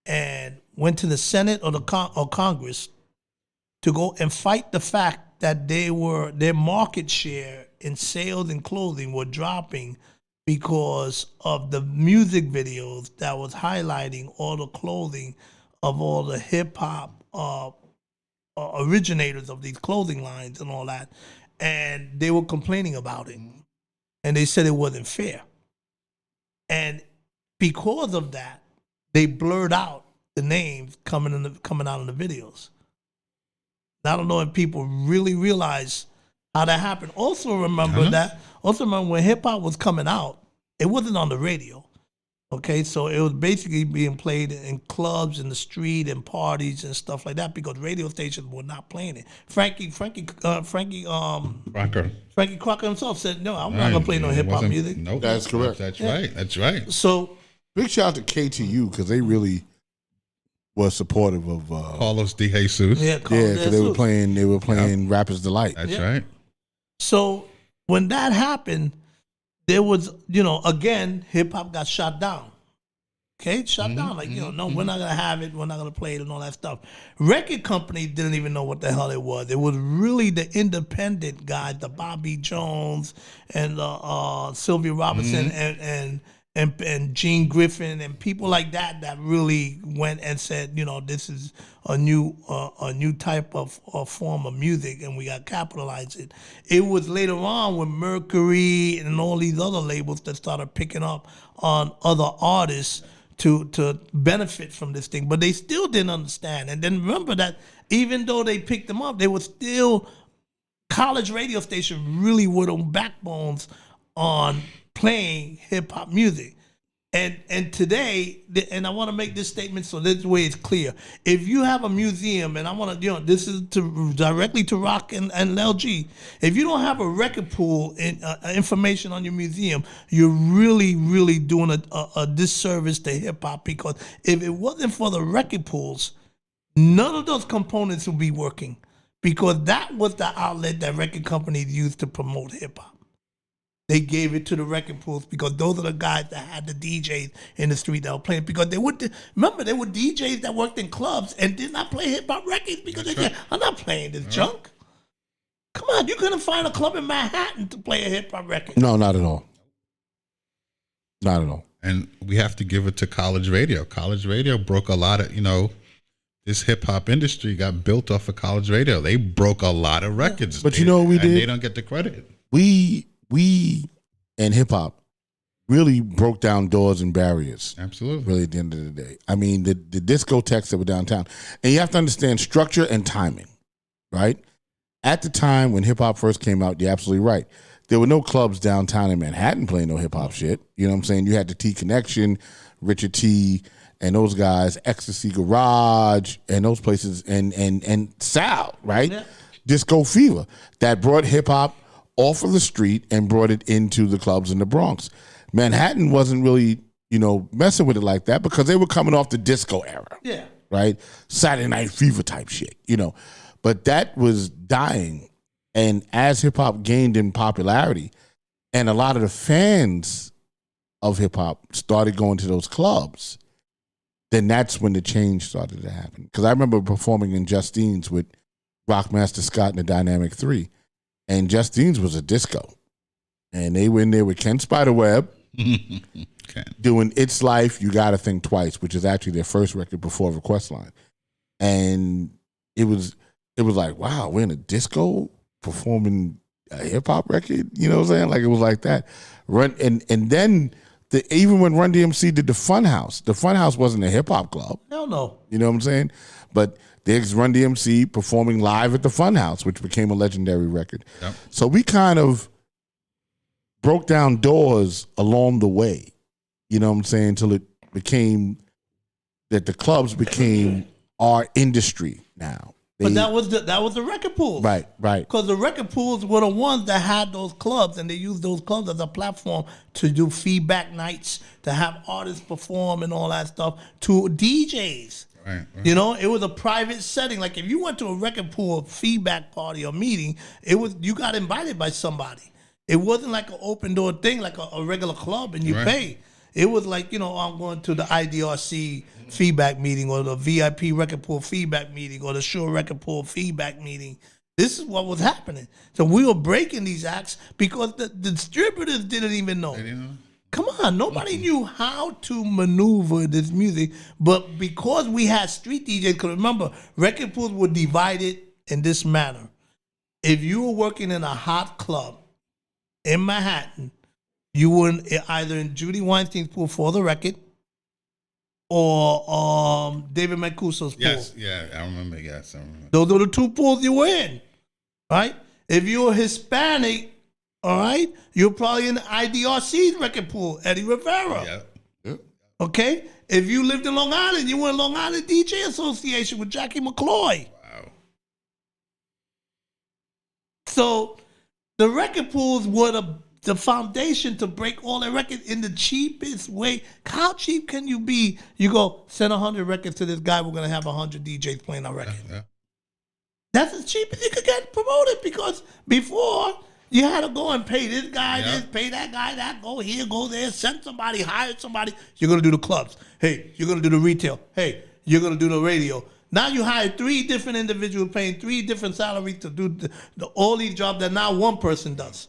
and went to the Senate or or Congress to go and fight the fact that their market share in sales and clothing were dropping because of the music videos that was highlighting all the clothing of all the hip hop originators of these clothing lines and all that, and they were complaining about it, and they said it wasn't fair, and because of that, they blurred out the names coming out in the videos. I don't know if people really realize how that happened. Also remember when hip hop was coming out, it wasn't on the radio. Okay, so it was basically being played in clubs, in the street, and parties and stuff like that because radio stations were not playing it. Frankie Crocker himself said, "No, I'm not gonna play no hip hop music." Nope, That's correct. That's right. That's right. So big shout out to KTU because they really was supportive of Carlos De Jesus. because they were playing Rapper's Delight. That's right. So when that happened, there was, again, hip hop got shut down. Okay, shut down. Like, no, we're not gonna have it. We're not gonna play it and all that stuff. Record companies didn't even know what the hell it was. It was really the independent guys, the Bobby Jones and Sylvia Robinson and Gene Griffin and people like that really went and said, this is a new type of form of music, and we got to capitalize it. It was later on when Mercury and all these other labels that started picking up on other artists to benefit from this thing, but they still didn't understand. And then remember that even though they picked them up, they were still college radio stations really were the backbones on playing hip hop music. And today, and I want to make this statement so this way it's clear. If you have a museum, and I want to, this is directly to Rock and LG. If you don't have a record pool and information on your museum, you're really, really doing a disservice to hip hop, because if it wasn't for the record pools, none of those components would be working, because that was the outlet that record companies used to promote hip hop. They gave it to the record pools because those are the guys that had the DJs in the street that were playing. Because there were DJs that worked in clubs and did not play hip hop records because they said, "I'm not playing this junk." Come on, you couldn't find a club in Manhattan to play a hip hop record. No, not at all. Not at all. And we have to give it to college radio. College radio broke a lot of, this hip hop industry got built off of college radio. They broke a lot of records. But you know what we did? They don't get the credit. We and hip hop really broke down doors and barriers. Absolutely. Really, at the end of the day. I mean, the discotheques that were downtown. And you have to understand structure and timing, right? At the time when hip hop first came out, you're absolutely right. There were no clubs downtown in Manhattan playing no hip hop shit. You know what I'm saying? You had the T Connection, Richard T, and those guys, Ecstasy Garage, and those places, and Sal, right? Yeah. Disco Fever, that brought hip hop off of the street and brought it into the clubs in the Bronx. Manhattan wasn't really, messing with it like that because they were coming off the disco era. Yeah. Right? Saturday Night Fever type shit, But that was dying. And as hip hop gained in popularity, and a lot of the fans of hip hop started going to those clubs, then that's when the change started to happen. Because I remember performing in Justine's with Rockmaster Scott and the Dynamic 3. And Justine's was a disco. And they were in there with Ken Spiderweb doing It's Life, You Gotta Think Twice, which is actually their first record before Request Line. And it was like, wow, we're in a disco performing a hip hop record. You know what I'm saying? Like, it was like that. And then even when Run DMC did the Funhouse wasn't a hip hop club. Hell no. You know what I'm saying? But there's Run DMC performing live at the Funhouse, which became a legendary record. Yep. So we kind of broke down doors along the way, you know what I'm saying, until it became that the clubs became our industry now. But that was the record pools. Right. Because the record pools were the ones that had those clubs, and they used those clubs as a platform to do feedback nights, to have artists perform and all that stuff, to DJs. Right. You know, it was a private setting. Like if you went to a record pool feedback party or meeting, you got invited by somebody. It wasn't like an open door thing, like a regular club, and you pay. It was like, I'm going to the IDRC feedback meeting or the VIP record pool feedback meeting or the Shure record pool feedback meeting. This is what was happening. So we were breaking these acts because the distributors didn't even know. Come on, nobody knew how to maneuver this music, but because we had street DJs, because remember, record pools were divided in this manner. If you were working in a hot club in Manhattan, you were either in Judy Weinstein's pool for the record or David Mancuso's pool. Yes, yeah, I remember. Yes, I remember. Those are the two pools you were in, right? If you were Hispanic, all right, you're probably in the IDRC's record pool, Eddie Rivera. Yeah. Okay? If you lived in Long Island, you were in Long Island DJ Association with Jackie McCloy. Wow. So the record pools were the foundation to break all the records in the cheapest way. How cheap can you be? You go, send 100 records to this guy, we're going to have 100 DJs playing our record. Yeah. That's as cheap as you could get promoted because before you had to go and pay this guy this, pay that guy that, go here, go there, send somebody, hire somebody. You're going to do the clubs. Hey, you're going to do the retail. Hey, you're going to do the radio. Now you hire 3 different individuals paying 3 different salaries to do all these jobs that now one person does.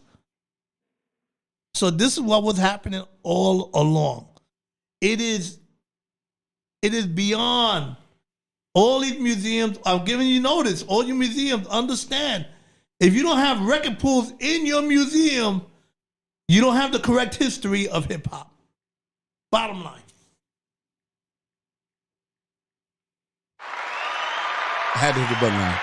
So this is what was happening all along. It is beyond all these museums. I'm giving you notice. All your museums understand. If you don't have record pools in your museum, you don't have the correct history of hip hop. Bottom line. I had to hit the button now.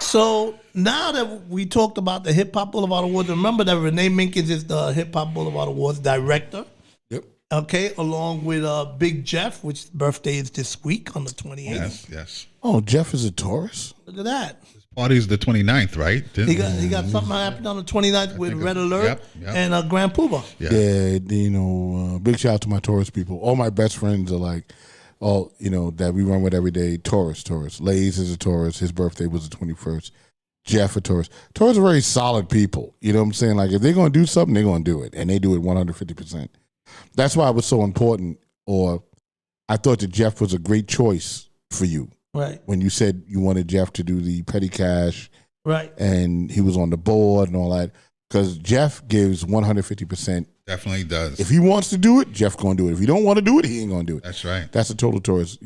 So now that we talked about the Hip Hop Boulevard Awards, remember that Renee Minkins is the Hip Hop Boulevard Awards director. Yep. Okay, along with Big Jeff, which birthday is this week on the 28th. Yes. Oh, Jeff is a Taurus? Look at that. His party's the 29th, right? He got something happening on the 29th with Red Alert yep. and Grand Poobah. Yeah, big shout out to my Taurus people. All my best friends are like, that we run with every day. Taurus. Lays is a Taurus. His birthday was the 21st. Jeff a Taurus. Taurus are very solid people. You know what I'm saying? Like, if they're going to do something, they're going to do it. And they do it 150%. That's why it was so important, or I thought that Jeff was a great choice for you. Right. When you said you wanted Jeff to do the petty cash. Right. And he was on the board and all that. Because Jeff gives 150%. Definitely does. If he wants to do it, Jeff going to do it. If he don't want to do it, he ain't going to do it. That's right. That's a total Taurus,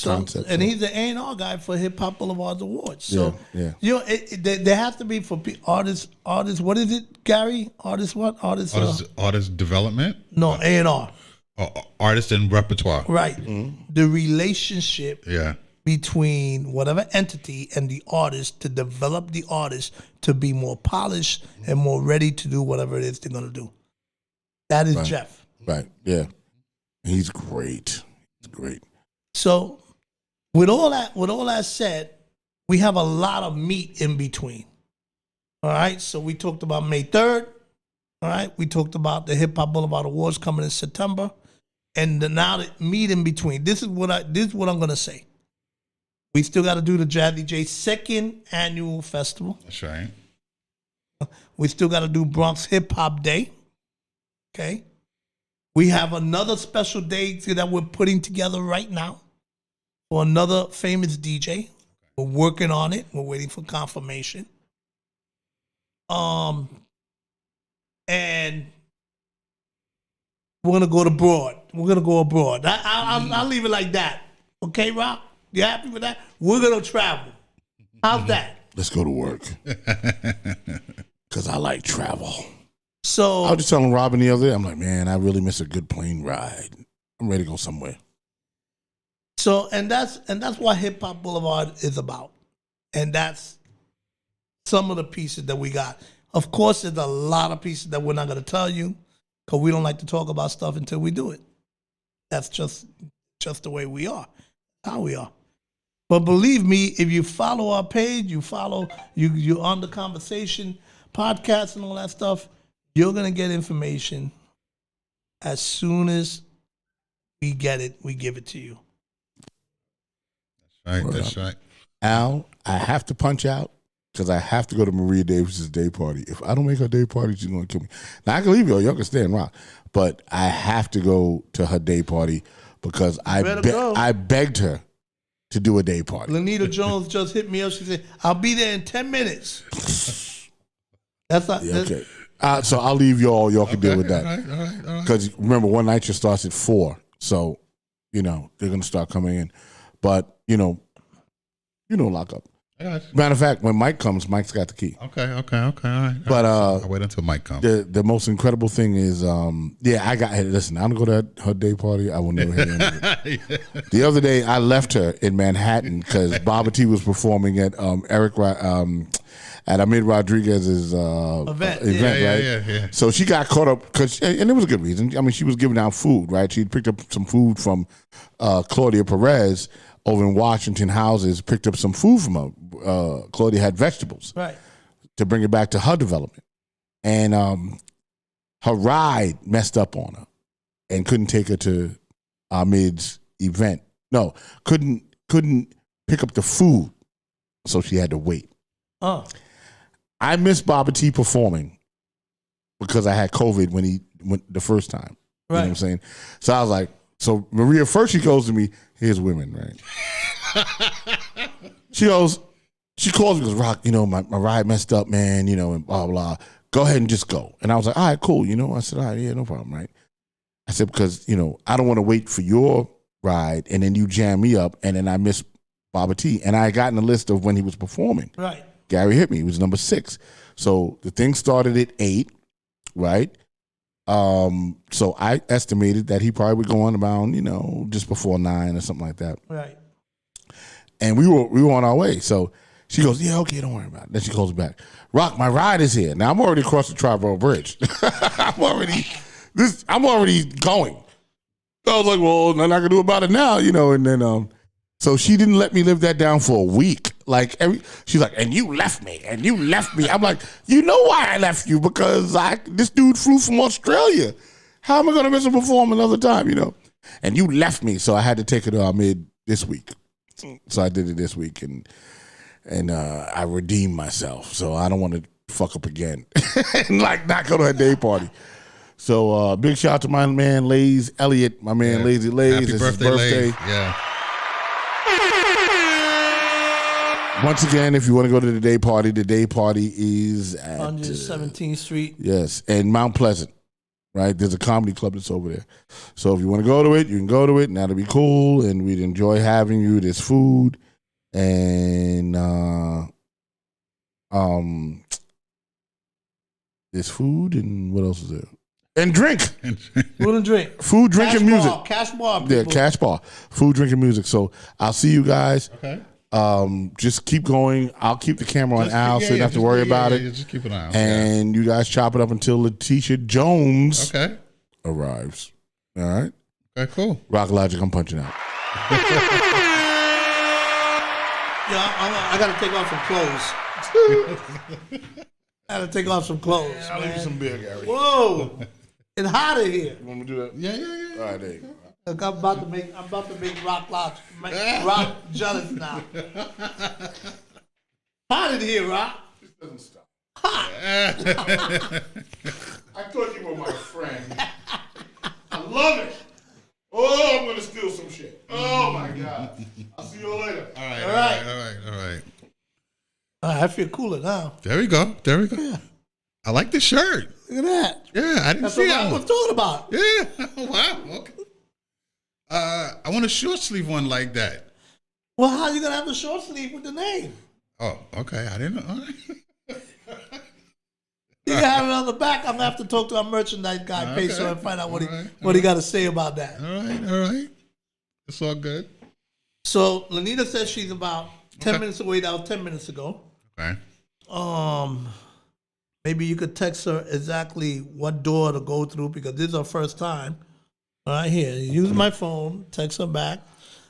concept. And he's the A&R guy for Hip Hop Boulevard Awards. So, yeah. There has to be for artists, what is it, Gary? Artist what? Artist development? No, A&R. Artist and repertoire. Right. The relationship between whatever entity and the artist to develop the artist to be more polished and more ready to do whatever it is they're going to do. That is Jeff. Right, yeah. He's great. He's great. So with all that said, we have a lot of meat in between. All right, so we talked about May 3rd. All right, we talked about the Hip Hop Boulevard Awards coming in September. And now the meat in between. This is what I'm going to say. We still got to do the Jazzy J 2nd annual festival. That's right. We still got to do Bronx Hip Hop Day. Okay. We have another special day that we're putting together right now for another famous DJ. We're working on it. We're waiting for confirmation. And we're gonna go abroad. We're gonna go abroad. I'll leave it like that. Okay, Rob? You happy with that? We're gonna travel. How's that? Let's go to work. Because I like travel. So I was just telling Robin the other day, I'm like, man, I really miss a good plane ride. I'm ready to go somewhere. So and that's what Hip Hop Boulevard is about. And that's some of the pieces that we got. Of course, there's a lot of pieces that we're not gonna tell you because we don't like to talk about stuff until we do it. That's just the way we are, how we are. But believe me, if you follow our page, you're on the conversation podcast and all that stuff, you're gonna get information as soon as we get it, we give it to you. Right, that's right. Al, I have to punch out because I have to go to Maria Davis's day party. If I don't make her day party, she's going to kill me. Now, I can leave y'all can stay and rock, but I have to go to her day party because I begged her to do a day party. Lanita Jones just hit me up. She said, I'll be there in 10 minutes. That's not okay. So I'll leave y'all. Y'all can deal with that. All right. Because remember, one night just starts at 4. So, they're going to start coming in. But, lock up. Matter of fact, when Mike comes, Mike's got the key. Okay. All right. But I'll wait until Mike comes. The most incredible thing is, listen, I don't go to her day party. I will never hit anything. The other day, I left her in Manhattan because Baba T was performing at at Amid Rodriguez's event, right? Yeah. So she got caught up and it was a good reason. I mean, she was giving out food, right? She picked up some food from Claudia Perez over in Washington Houses, picked up some food from her. Claudia had vegetables, right, to bring it back to her development. And her ride messed up on her and couldn't take her to Ahmed's event. No, couldn't pick up the food, so she had to wait. Oh. I missed Baba T performing because I had COVID when he went the first time. You know what I'm saying? So I was like, so Maria, first she goes to me, here's women, right? She calls me, goes, Rock, my ride messed up, man, and blah, blah. Go ahead and just go. And I was like, all right, cool. I said, all right, yeah, no problem, right? I said, because, I don't want to wait for your ride and then you jam me up and then I miss Baba T. And I had gotten a list of when he was performing. Right. Gary hit me. He was number 6. So the thing started at 8, right? So I estimated that he probably would go on around, just before 9 or something like that. Right. And we were on our way. So she goes, yeah, okay, don't worry about it. Then she calls back. Rock, my ride is here. Now I'm already across the Triborough Bridge. I'm already going. I was like, well, nothing I can do about it now, and then so she didn't let me live that down for a week. She's like, and you left me. I'm like, you know why I left you? Because this dude flew from Australia. How am I going to miss him perform another time, And you left me, so I had to take it to Ahmed this week. So I did it this week, and I redeemed myself. So I don't want to fuck up again and not go to a day party. So big shout out to my man Lays Elliott, my man Lazy Lays. Happy it's birthday, his birthday. Lays. Yeah. Once again, if you want to go to the day party is at 117th Street. Yes, and Mount Pleasant, right? There's a comedy club that's over there. So if you want to go to it, you can go to it, and that'll be cool, and we'd enjoy having you. There's food, and there's food, and what else is there? And drink. Food and drink. Food, drink, and music. Cash bar. Yeah, cash bar. Food, drink, and music. So I'll see you guys. Okay. Just keep going. I'll keep the camera on Al, so you don't have to worry about it. Just keep an eye on And you guys chop it up until Letitia Jones arrives. All right? Okay, cool. Rock Logic, I'm punching out. I got to take off some clothes. I got to take off some clothes. I'll leave you some beer, Gary. Whoa. It's hot in here. You want me to do that? Yeah. All right, there you go. Look, I'm about to make Rock jealous now. Hot in here, Rock. This doesn't stop. Hot. I thought you were my friend. I love it. Oh, I'm going to steal some shit. Oh, my God. I'll see you later. All right. I feel cooler now. There we go. Yeah. I like the shirt. Look at that. Yeah, I didn't That's see what I that. was talking about. Yeah. Wow. Okay. I want a short sleeve one like that. Well, how you gonna have the short sleeve with the name? Oh, okay. I didn't know. All right. You can have it on the back. I'm gonna have to talk to our merchandise guy, Peso, and find out what he got to say about that. All right. It's all good. So Lanita says she's about 10 minutes away. That was 10 minutes ago. Okay. Maybe you could text her exactly what door to go through because this is her first time. Right here, use my phone, text her back.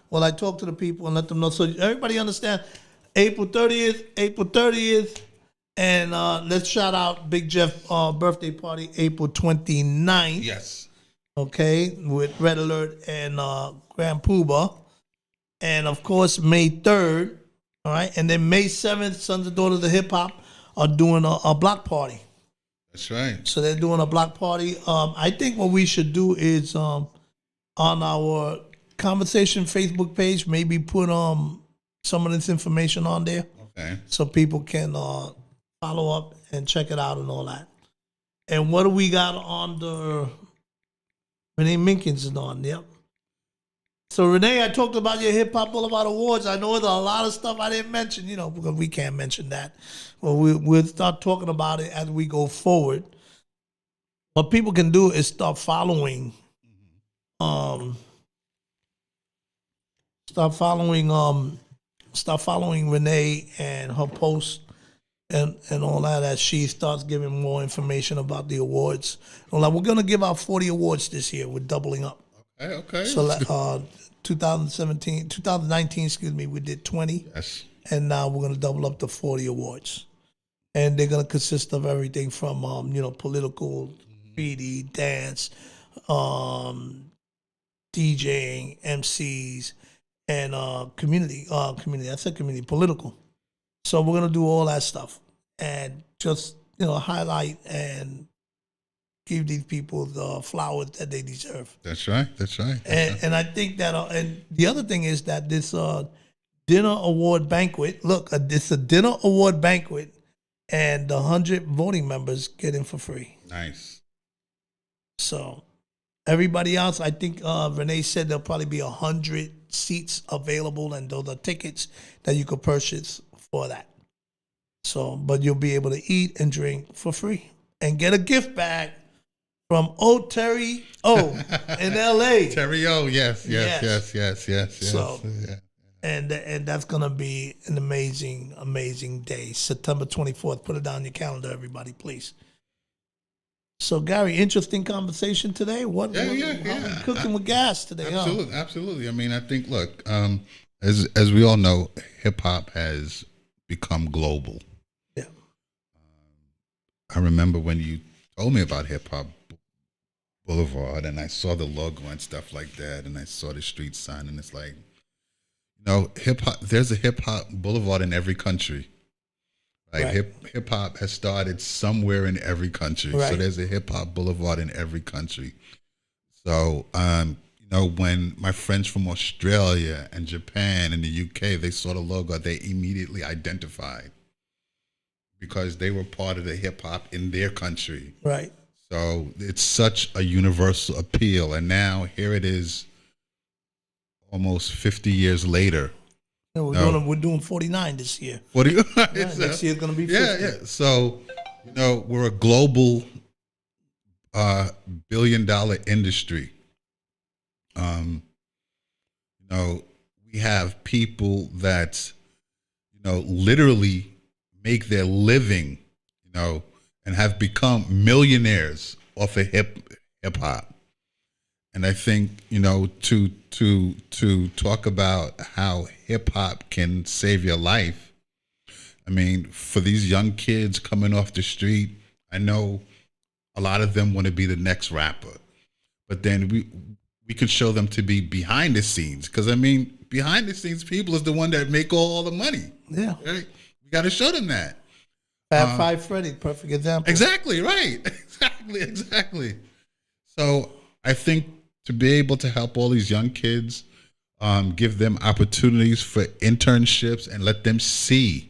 Well, I talk to the people and let them know so everybody understand. April 30th, and let's shout out Big Jeff birthday party, April 29th. Yes. okay, with Red Alert and Grand Poobah. And of course, May 3rd, all right, and then May 7th, Sons and Daughters of Hip Hop are doing a block party. That's right. So they're doing a block party. I think what we should do is on our conversation Facebook page, maybe put some of this information on there. Okay. So people can follow up and check it out and all that. And what do we got on the Renee Minkins is on, yep. So Renee, I talked about your Hip Hop Boulevard Awards. I know there's a lot of stuff I didn't mention, because we can't mention that. Well, we'll start talking about it as we go forward. What people can do is start following Renee and her posts and all that as she starts giving more information about the awards. We're going to give out 40 awards this year. We're doubling up. Okay. So 2019, we did 20. Yes. And now we're going to double up to 40 awards. And they're going to consist of everything from, political, graffiti, dance, DJing, MCs, and community. I said community, political. So we're going to do all that stuff and just, highlight and give these people the flowers that they deserve. That's right. And I think that, and the other thing is that this dinner award banquet, it's a dinner award banquet, and the 100 voting members get in for free. Nice. So everybody else, I think Renee said there'll probably be 100 seats available, and those are tickets that you could purchase for that. So, but you'll be able to eat and drink for free and get a gift bag from Terry O in L.A. Terry O, yes. So, yeah. And that's gonna be an amazing day. September 24th. Put it down in your calendar, everybody, please. So Gary, interesting conversation today. How we cooking with gas today? Absolutely. I mean, I think as we all know, hip hop has become global. Yeah. I remember when you told me about Hiphop Boulevard, and I saw the logo and stuff like that, and I saw the street sign, and it's like, hip hop. There's a Hip Hop Boulevard in every country. Right? Hip hop has started somewhere in every country, so there's a Hip Hop Boulevard in every country. So, when my friends from Australia and Japan and the UK, they saw the logo, they immediately identified because they were part of the hip hop in their country. Right. So it's such a universal appeal, and now here it is, almost 50 years later. Yeah, we're doing 49 this year. 40. Next year's gonna be 50. Yeah. So, we're a global billion-dollar industry. We have people that, literally make their living, and have become millionaires off of hip hop. And I think, to talk about how hip hop can save your life. I mean, for these young kids coming off the street, I know a lot of them want to be the next rapper, but then we can show them to be behind the scenes. Because behind the scenes people is the one that make all the money. Yeah, right? We got to show them that. Fab Five Freddy, perfect example. Exactly right. Exactly. So I think to be able to help all these young kids, give them opportunities for internships and let them see,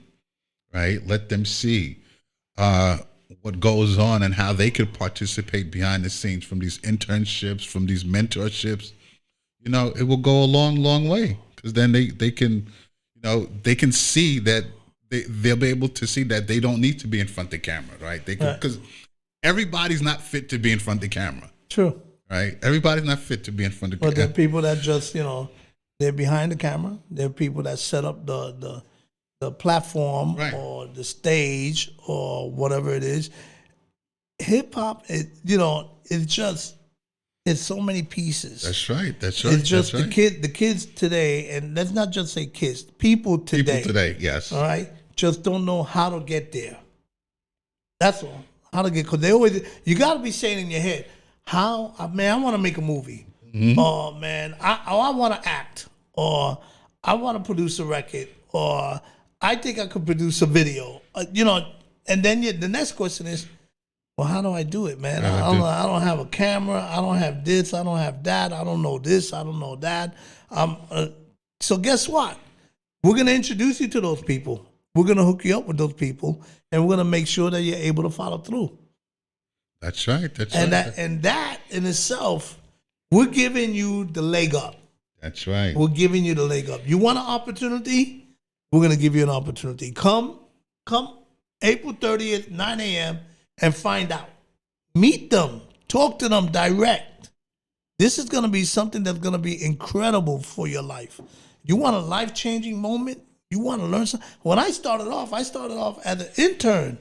right? Let them see what goes on and how they could participate behind the scenes from these internships, from these mentorships. It will go a long, long way, because then they can, they can see that they'll be able to see that they don't need to be in front of the camera, right? Because everybody's not fit to be in front of the camera. True. Right? Everybody's not fit to be in front of the camera. But there are people that just, they're behind the camera. There are people that set up the platform, right, or the stage or whatever it is. Hip hop, it's so many pieces. That's right. It's just the kids today, and let's not just say kids, people today, yes. All right, just don't know how to get there. That's all. How to get, because you got to be saying in your head, man, I want to make a movie. Or, man, I want to act. Or, I want to produce a record. Or, I think I could produce a video. And then the next question is, well, how do I do it, man? I don't have a camera. I don't have this. I don't have that. I don't know this. I don't know that. So guess what? We're going to introduce you to those people. We're going to hook you up with those people, and we're going to make sure that you're able to follow through. That's right. And that in itself, we're giving you the leg up. That's right. We're giving you the leg up. You want an opportunity? We're going to give you an opportunity. Come April 30th, 9 a.m., and find out. Meet them. Talk to them direct. This is going to be something that's going to be incredible for your life. You want a life-changing moment? You want to learn something? When I started off as an intern.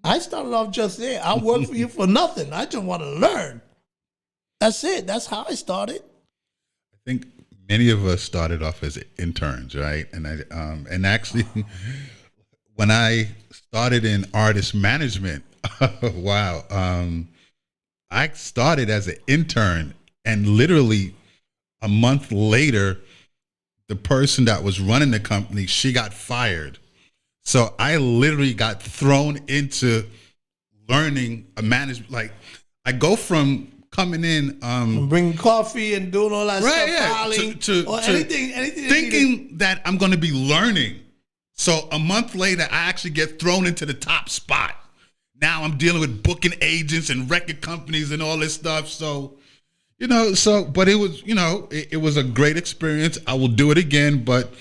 I started off just there. I worked for you for nothing. I just want to learn. That's it. That's how I started. I think many of us started off as interns, right? And actually, when I started in artist management, wow, I started as an intern, and literally a month later, the person that was running the company, she got fired. So I literally got thrown into learning a management. Like, I go from coming in, bringing coffee and doing all that right, stuff, to anything thinking that I'm going to be learning. So a month later, I actually get thrown into the top spot. Now I'm dealing with booking agents and record companies and all this stuff. So, but it was, it was a great experience. I will do it again, but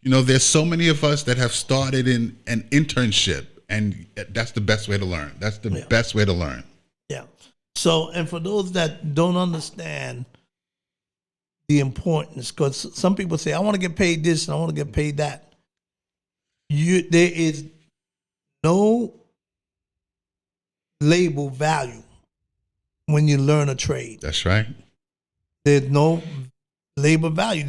there's so many of us that have started in an internship, and that's the best way to learn. That's the best way to learn. Yeah. So, and for those that don't understand the importance, because some people say, I want to get paid this and I want to get paid that. There is no label value when you learn a trade. That's right. There's no label value.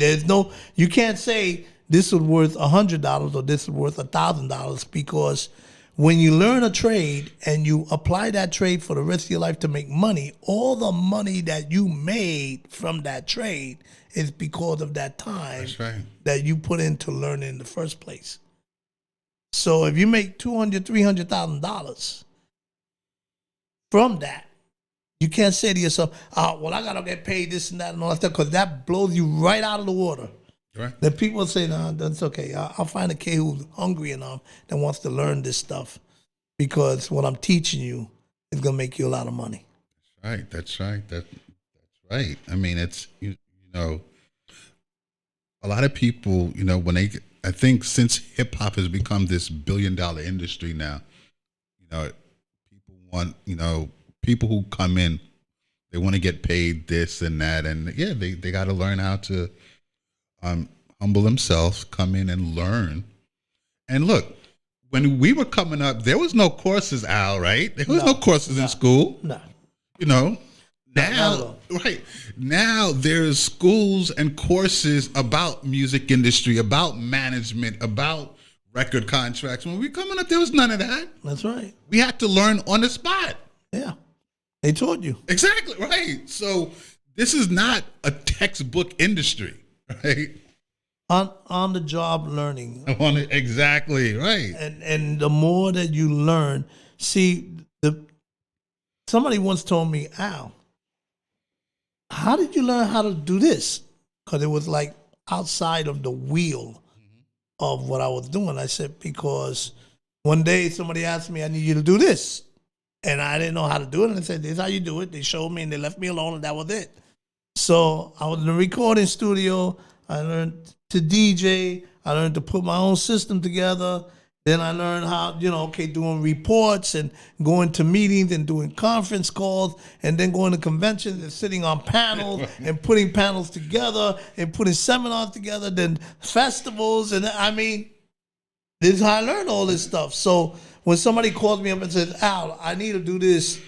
You can't say this is worth $100 or this is worth $1,000, because when you learn a trade and you apply that trade for the rest of your life to make money, all the money that you made from that trade is because of that time that you put into learning in the first place. So if you make $200,000, $300,000 from that, you can't say to yourself, well, I got to get paid this and that and all that stuff, because that blows you right out of the water. Right. Then people say, no, that's okay. I'll find a kid who's hungry enough that wants to learn this stuff, because what I'm teaching you is going to make you a lot of money. That's right. That's right. I mean, it's, a lot of people, I think since hip hop has become this $1 billion industry now, people want, people who come in, they want to get paid this and that. And they got to learn how to humble themselves, come in and learn. And look, when we were coming up, there was no courses, Al, right? There was no courses in school. No. Now, now there's schools and courses about music industry, about management, about record contracts. When we were coming up, there was none of that. That's right. We had to learn on the spot. Yeah. They taught you. Exactly, right. So this is not a textbook industry, right? On the job learning. Exactly, right. And the more that you learn, somebody once told me, Al, how did you learn how to do this? Because it was like outside of the wheel of what I was doing. I said, because one day somebody asked me, I need you to do this. And I didn't know how to do it. And I said, this is how you do it. They showed me and they left me alone, and that was it. So I was in the recording studio. I learned to DJ. I learned to put my own system together. Then I learned how, doing reports and going to meetings and doing conference calls, and then going to conventions and sitting on panels and putting panels together and putting seminars together, then festivals. And this is how I learned all this stuff. So when somebody calls me up and says, Al, I need to do this,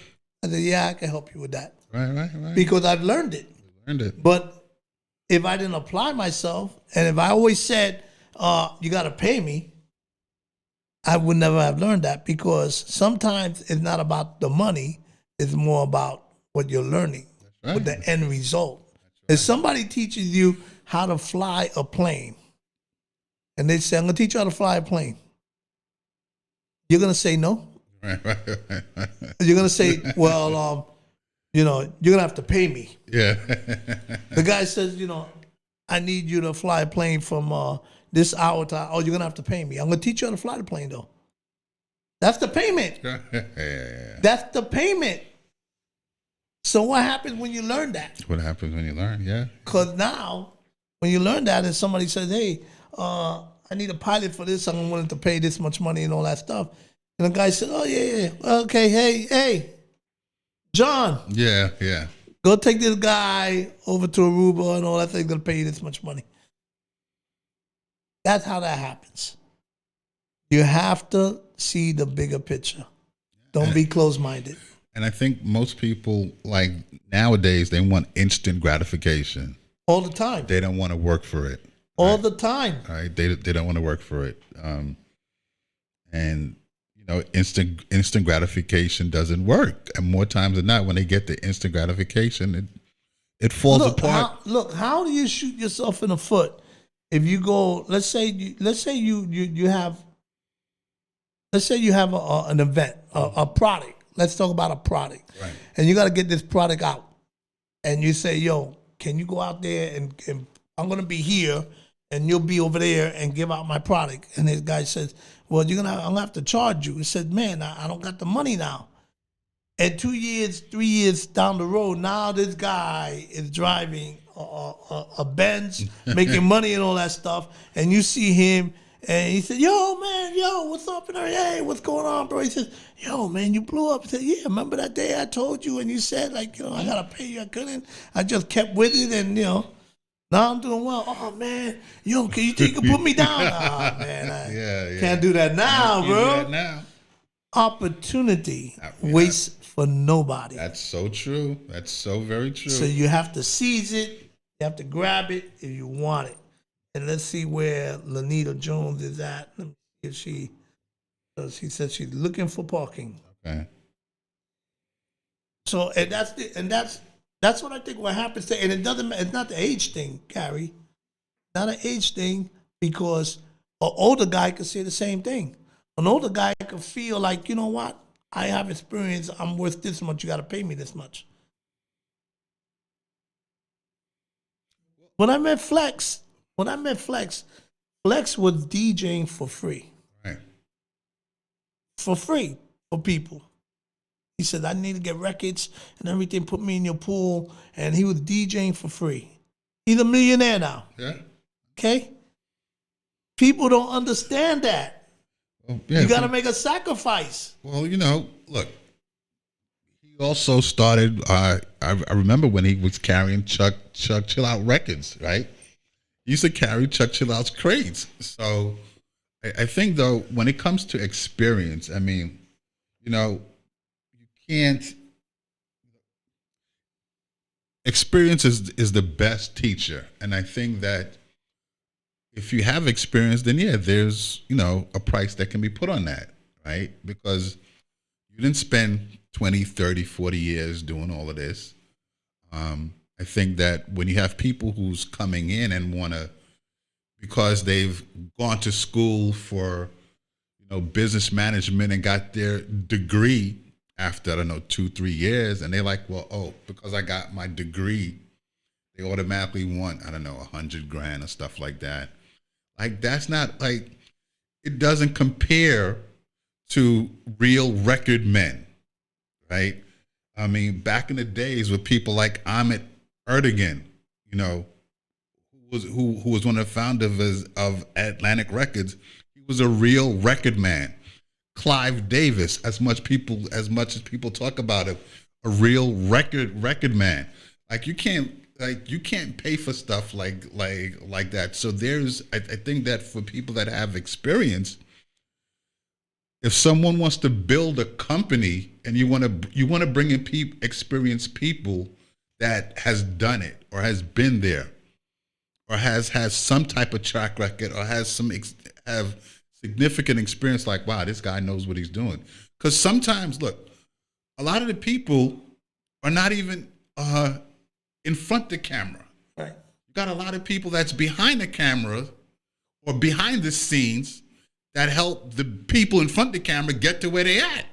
I said, yeah, I can help you with that. Right. Because I've learned it. But if I didn't apply myself, and if I always said, you got to pay me, I would never have learned that, because sometimes it's not about the money, it's more about what you're learning. with the end result. If somebody teaches you how to fly a plane, and they say, I'm going to teach you how to fly a plane, you're going to say no? Right. You're going to say, well, you're going to have to pay me. Yeah. The guy says, I need you to fly a plane from this hour to, you're going to have to pay me. I'm going to teach you how to fly the plane, though. That's the payment. Yeah. That's the payment. So what happens when you learn that? What happens when you learn? Yeah. Because now, when you learn that and somebody says, hey, I need a pilot for this, I'm willing to pay this much money and all that stuff. And the guy said, oh, yeah. Okay, hey, John. Yeah. Go take this guy over to Aruba and all that thing. He's going to pay you this much money. That's how that happens. You have to see the bigger picture. Don't be closed-minded. And I think most people, like nowadays, they want instant gratification. All the time. They don't want to work for it. All the time. Right? They don't want to work for it. And instant gratification doesn't work. And more times than not, when they get the instant gratification, it falls apart. How do you shoot yourself in the foot if you go? Let's say you have an event, a product. Let's talk about a product, right? And you got to get this product out, and you say, "Yo, can you go out there and I'm gonna be here, and you'll be over there and give out my product." And this guy says, well, I'm gonna have to charge you. He said, man, I don't got the money now. And 2 years, 3 years down the road, now this guy is driving a Benz, making money and all that stuff. And you see him, and he said, yo, man, what's up? And hey, what's going on, bro? He says, yo, man, you blew up. He said, yeah, remember that day I told you and you said, I gotta pay you. I couldn't. I just kept with it, and now I'm doing well. Oh, man. Yo, can you think you can put me down? Oh, man. I can't do that now, bro. Do that now. Opportunity waits for nobody. That's so true. That's so very true. So you have to seize it. You have to grab it if you want it. And let's see where Lanita Jones is at. Let me see if she said she's looking for parking. Okay. So, and that's what I think what happens to, and it's not the age thing, Gary. Not an age thing, because an older guy could say the same thing. An older guy could feel like, you know what? I have experience. I'm worth this much. You got to pay me this much. When I met Flex, Flex was DJing for free. Right. For free for people. He said, I need to get records and everything, put me in your pool. And he was DJing for free. He's a millionaire now. Yeah. Okay? People don't understand that. Well, yeah, you got to make a sacrifice. Well, look, he also started, I remember when he was carrying Chuck Chill Out records, right? He used to carry Chuck Chill Out's crates. So I think, though, when it comes to experience, I mean, experience is the best teacher. And I think that if you have experience, then there's, a price that can be put on that, right? Because you didn't spend 20, 30, 40 years doing all of this. I think that when you have people who's coming in and want to, because they've gone to school for, business management and got their degree after, 2-3 years, and they're like, well, because I got my degree, they automatically want, $100,000 or stuff like that. Like, that's not, like, it doesn't compare to real record men, right? I mean, back in the days with people like Ahmet Erdogan, who was one of the founders of Atlantic Records, he was a real record man. Clive Davis, as much as people talk about it, a real record man. Like, you can't pay for stuff like that. So I think that for people that have experience, if someone wants to build a company and you want to bring in experienced people that has done it or has been there or has some type of track record or has have significant experience, like, wow, this guy knows what he's doing. Because sometimes, look, a lot of the people are not even in front of the camera. Right. You got a lot of people that's behind the camera or behind the scenes that help the people in front of the camera get to where they at.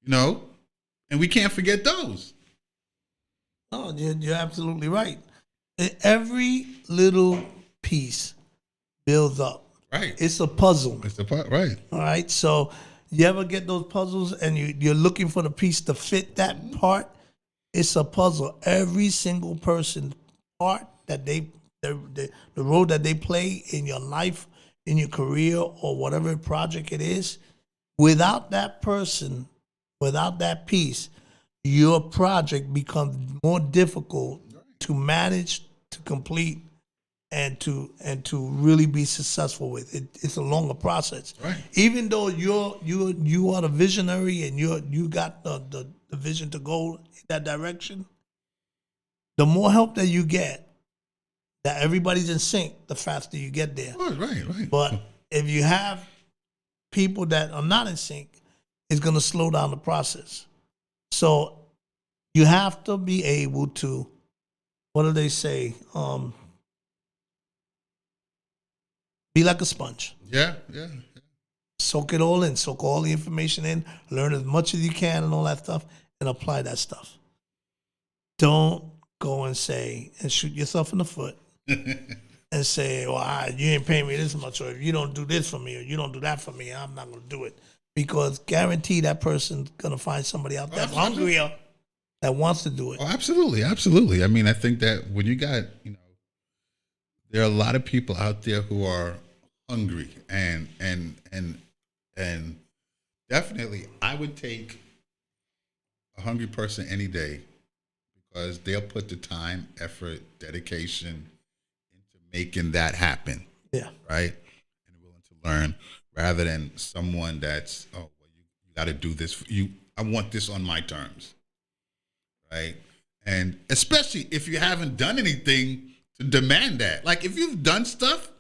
You know? And we can't forget those. Oh, you're absolutely right. Every little piece builds up. Right. It's a puzzle. It's the part, right. All right. So you ever get those puzzles and you're looking for the piece to fit that part? It's a puzzle. Every single person part that the role that they play in your life, in your career, or whatever project it is, without that person, without that piece, your project becomes more difficult to manage, to complete, and to really be successful with. It's a longer process. Right. Even though you are the visionary and you got the vision to go in that direction, the more help that you get, that everybody's in sync, the faster you get there. Right. But if you have people that are not in sync, it's going to slow down the process. So you have to be able to, what do they say? Be like a sponge. Yeah. Soak it all in. Soak all the information in. Learn as much as you can and all that stuff, and apply that stuff. Don't go and say and shoot yourself in the foot and say, "Well, you ain't paying me this much, or if you don't do this for me, or you don't do that for me, I'm not going to do it." Because guarantee that person's going to find somebody out there hungrier that wants to do it. Oh, absolutely. I mean, I think that when you got, there are a lot of people out there who are hungry and definitely I would take a hungry person any day because they'll put the time, effort, dedication into making that happen. Yeah. Right? And willing to learn rather than someone that's, oh, well, you got to do this. I want this on my terms. Right? And especially if you haven't done anything to demand that. Like if you've done stuff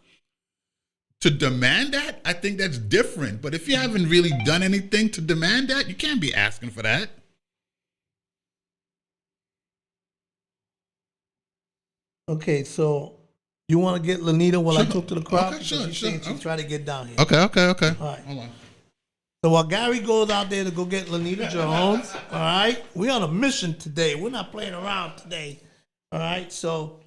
to demand that, I think that's different. But if you haven't really done anything to demand that, you can't be asking for that. Okay, so you want to get Lanita while I talk to the crowd? Okay, sure. She's trying to get down here. Okay. All right. Hold on. So while Gary goes out there to go get Lanita Jones, all right, we're on a mission today. We're not playing around today. All right, so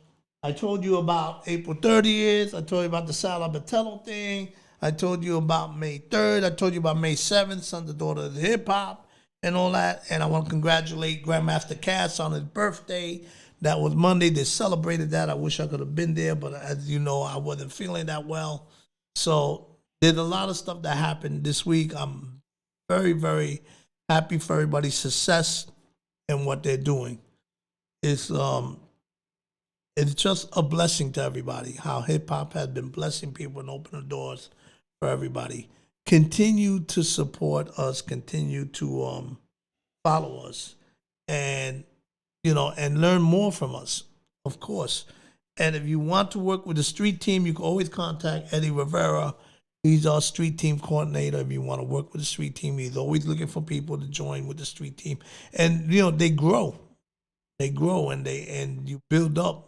I told you about April 30th. I told you about the Sal Abatello thing. I told you about May 3rd. I told you about May 7th, son the daughter of hip hop and all that. And I want to congratulate Grandmaster Cass on his birthday. That was Monday. They celebrated that. I wish I could have been there, but as you know, I wasn't feeling that well. So there's a lot of stuff that happened this week. I'm very, very happy for everybody's success and what they're doing. It's just a blessing to everybody, how hip-hop has been blessing people and opening doors for everybody. Continue to support us. Continue to follow us. And, and learn more from us, of course. And if you want to work with the street team, you can always contact Eddie Rivera. He's our street team coordinator. If you want to work with the street team, he's always looking for people to join with the street team. And, they grow. They grow and you build up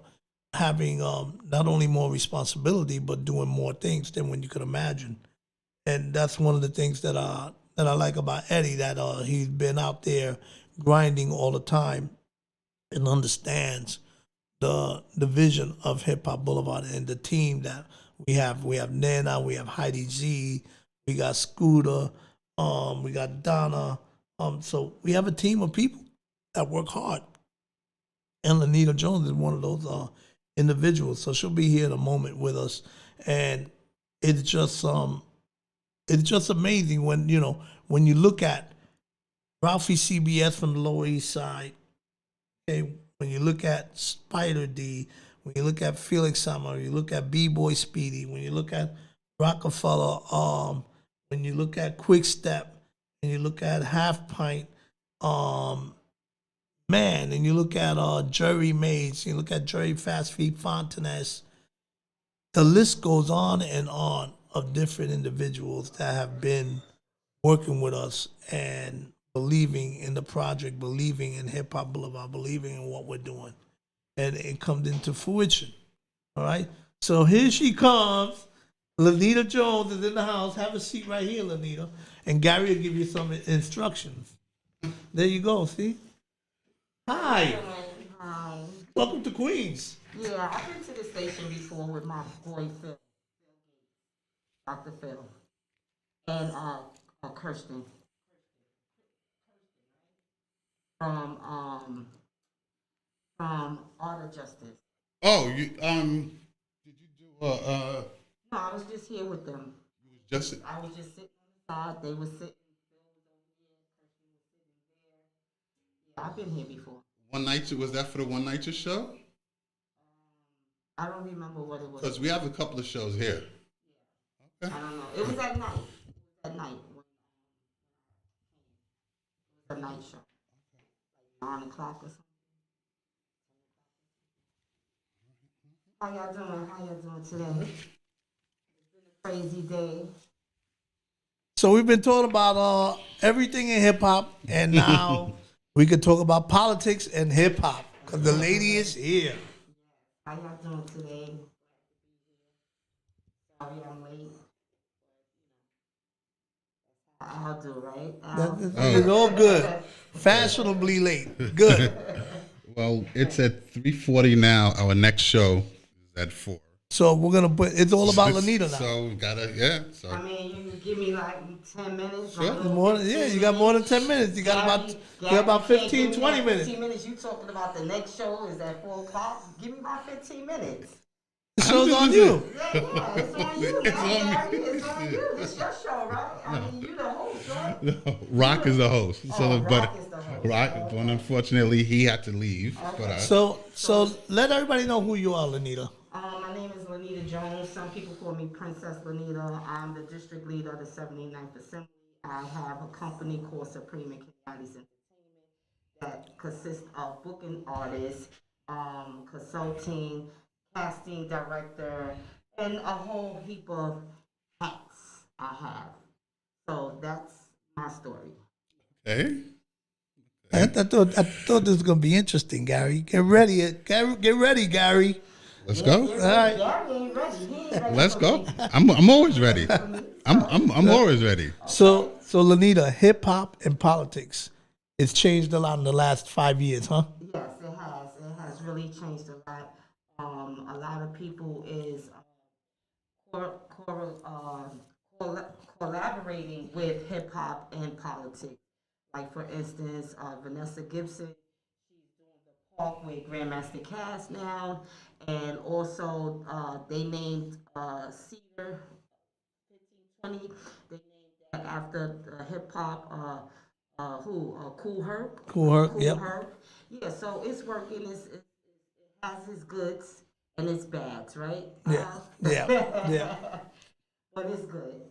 having not only more responsibility, but doing more things than when you could imagine. And that's one of the things that I like about Eddie, that he's been out there grinding all the time and understands the vision of Hiphop Boulevard and the team that we have. We have Nana, we have Heidi Z, we got Scooter, we got Donna. So we have a team of people that work hard. And Lanita Jones is one of those individuals. So she'll be here in a moment with us. And it's just amazing when you look at Ralphie CBS from the Lower East Side, okay, when you look at Spider D, when you look at Felix Summer, you look at B-Boy Speedy, when you look at Rockefeller, when you look at Quick Step, and you look at Half Pint, and you look at Jerry Mays, you look at Jerry Fast Feet Fontanez, the list goes on and on of different individuals that have been working with us and believing in the project, believing in Hip Hop Boulevard, believing in what we're doing. and it comes into fruition. All right. So here she comes. Lanita Jones is in the house. Have a seat right here, Lanita. And Gary will give you some instructions. There you go. See? Hi. Hi. Welcome to Queens. Yeah, I've been to the station before with my boy Phil, Dr. Phil, and Kirsten from Art of Justice. Oh, you did you do No, I was just here with them. just I was just sitting on the side. They were sitting. Phil was over here. Kirsten was sitting there. Yeah, I've been here before. one night? Was that for the one night show? I don't remember what it was. Because we have a couple of shows here. I don't know. It was at night. It was at night. It was a night show. Like 9 o'clock or something. How y'all doing? How y'all doing today? It's been a crazy day. So we've been talking about everything in hip hop, and now we can talk about politics and hip hop because the lady is here. How y'all doing today? Sorry I'm late. I'll do, right? It's all good. Fashionably late. Good. Well, it's at 3:40 now. Our next show is at 4. So we're gonna put. It's all about Lanita now. So we gotta So I mean, you can give me like 10 minutes. Sure. You got more than 10 minutes. You got about 15, 20 minutes. 15 minutes. You talking about the next show is at 4 o'clock? Give me about 15 minutes. The show's on you. Yeah, it's on you. It's on me. It's on you. It's your show, right? I mean, you the host, right? No, Rock is the host. Rock is the host. Rock, but unfortunately, he had to leave. But So let everybody know who you are, Lanita. My name is Lanita Jones. Some people call me Princess Lanita. I'm the district leader of the 79th Assembly. I have a company called Supreme and Canales Entertainment that consists of booking artists, consulting, casting director, and a whole heap of hats I have. So that's my story. okay. I thought this was gonna be interesting, Gary. Get ready, Gary. Let's go. All right. Gary ain't ready. He ain't ready. Let's for go. me. I'm always ready. I'm always ready. So Lanita, hip hop and politics, it's changed a lot in the last 5 years, huh? Yes, it has. It has really changed a lot. A lot of people is collaborating with hip hop and politics. Like for instance, Vanessa Gibson, she's doing the Park with Grandmaster Cass now, and also they named Cedar 1520. They named that after the hip hop. Cool Herc. Cool Herc, yep. Herc. Yeah, so it's working. It has its goods and its bads, right? Yeah. But it's good.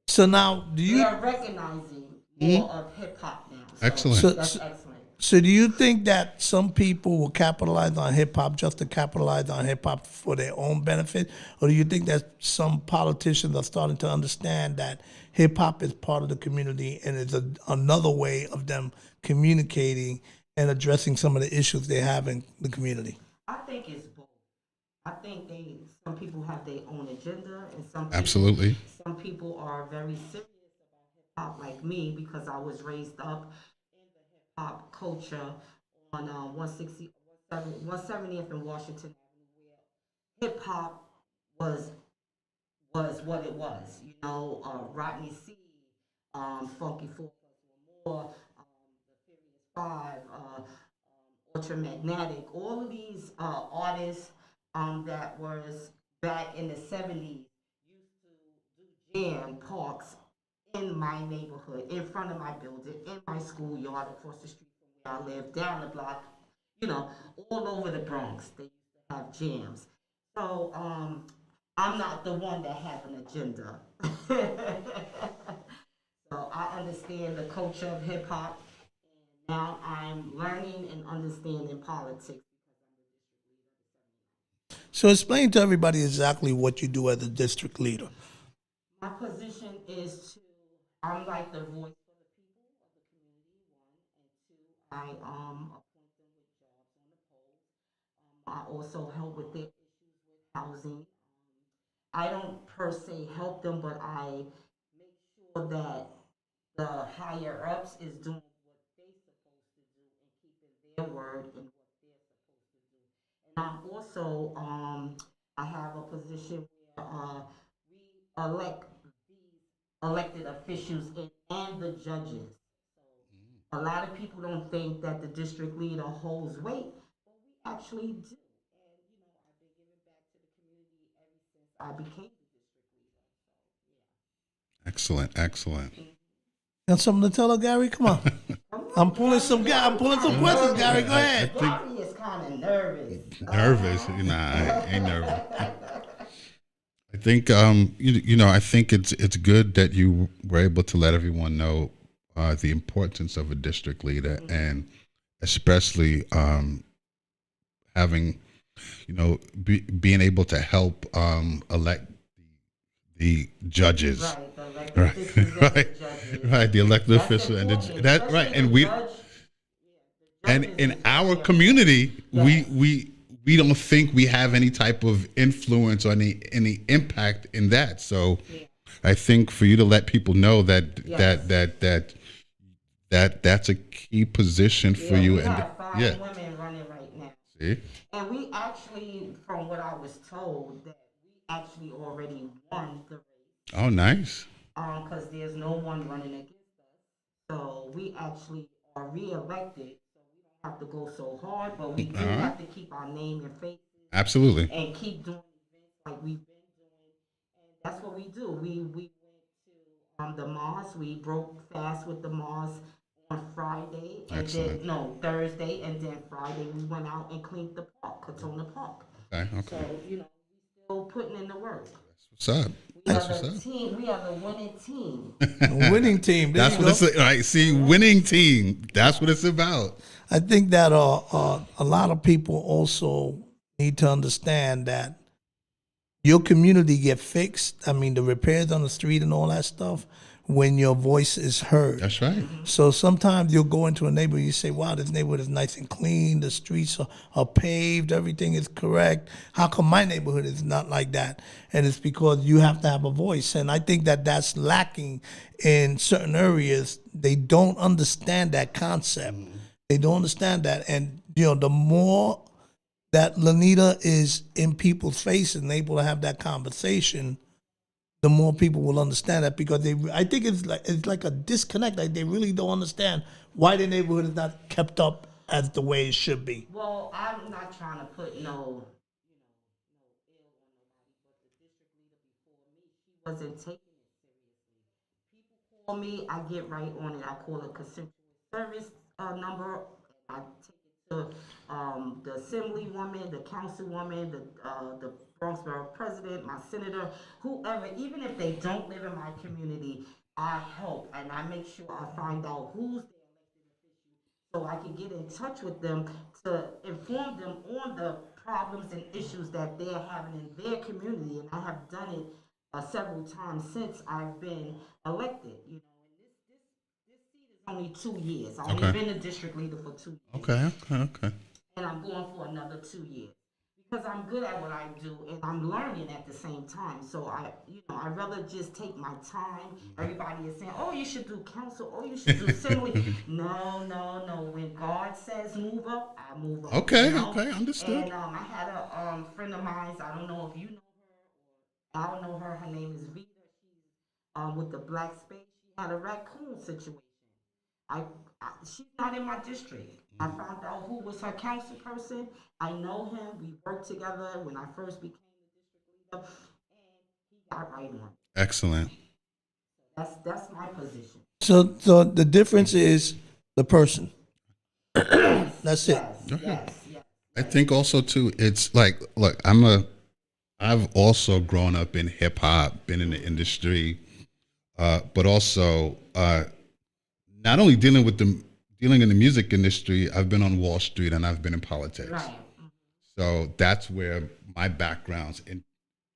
So now, We are recognizing more of hip hop now. So Excellent. That's excellent. So do you think that some people will capitalize on hip hop just to capitalize on hip hop for their own benefit, or do you think that some politicians are starting to understand that hip hop is part of the community and is another way of them communicating and addressing some of the issues they have in the community? I think it's both. I think some people have their own agenda, and Absolutely. some people are very serious about hip hop, like me, because I was raised up in the hip hop culture on 170th and Washington Avenue, where hip hop was what it was. You know, Rodney C, Funky 4 More, the Furious 5, Ultramagnetic, all of these artists that was back in the 70s used to do jam parks in my neighborhood, in front of my building, in my schoolyard, across the street from where I live, down the block, all over the Bronx. They used to have jams. So I'm not the one that has an agenda. So I understand the culture of hip hop, and now I'm learning and understanding politics. So explain to everybody exactly what you do as a district leader. My position is I'm like the voice for the people of the community, one, and two, I appoint them with jobs on the polls. I also help with their issues with housing. I don't per se help them, but I make sure that the higher ups is doing what they supposed to do and keeping their word and what they're supposed to do. And I'm also I have a position where we elect these elected officials and the judges. A lot of people don't think that the district leader holds weight, but we actually do. And you know, I've been giving back to the community ever since I became the district leader. Excellent, excellent. Got something to tell her, Gary? Come on. I'm pulling some questions, Gary. Go ahead. Gary is kind of nervous. Nervous? Nah, I ain't nervous. I think I think it's good that you were able to let everyone know the importance of a district leader, and especially having, being able to help elect the judges. Right, the elected official, and that right, and we, and in our community, we don't think we have any type of influence or any impact in that. So, I think for you to let people know that's a key position for you. We And have 5 women running right now. See? And we actually, from what I was told, that we actually already won the race. Oh, nice. Because there's no one running against us. So we actually are re-elected. So we don't have to go so hard, but we do have to keep our name and faces. Absolutely. And keep doing events like we've been doing. And that's what we do. We went to the mosque. We broke fast with the mosque on Friday. And Excellent. then, no, Thursday. And then Friday we went out and cleaned the park, Katona Park. Okay. So, we still putting in the work. What's up? We are the team. We are the winning team. A winning team. There That's you what go. it's right. See, winning team. That's what it's about. I think that a lot of people also need to understand that your community get fixed. I mean, the repairs on the street and all that stuff when your voice is heard. That's right. So sometimes you'll go into a neighborhood, you say, wow, this neighborhood is nice and clean, the streets are paved, everything is correct. How come my neighborhood is not like that? And it's because you have to have a voice. And I think that that's lacking in certain areas. They don't understand that concept. They don't understand that. And, the more that Lanita is in people's face and able to have that conversation, the more people will understand that, because I think it's like a disconnect. Like they really don't understand why the neighborhood is not kept up as the way it should be. Well, I'm not trying to put no ill on nobody, but the district leader before me, she wasn't taking it seriously. People call me, I get right on it. I call a consensual service number. I take it to the assemblywoman, the councilwoman, the Bronx Borough president, my senator, whoever. Even if they don't live in my community, I help and I make sure I find out who's their elected official, so I can get in touch with them to inform them on the problems and issues that they're having in their community. And I have done it several times since I've been elected. And this seat is only 2 years. I've only been a district leader for 2 years. Okay. And I'm going for another 2 years because I'm good at what I do and I'm learning at the same time. So I'd rather just take my time. Everybody is saying, "Oh, you should do council. Oh, you should do assembly." No. When God says move up, I move up. Okay, understood. And I had a friend of mine. I don't know if you know her or I don't know her. Her name is Vita. She's with the Black Space. She had a raccoon situation. She's not in my district. I found out who was her council person. I know him. We worked together when I first became the district leader, and he got right on. Excellent. That's my position. So the difference is the person. That's it. Yes. I think also too, it's like, look, I've also grown up in hip hop, been in the industry, but also not only dealing in the music industry, I've been on Wall Street and I've been in politics. Right. So that's where my backgrounds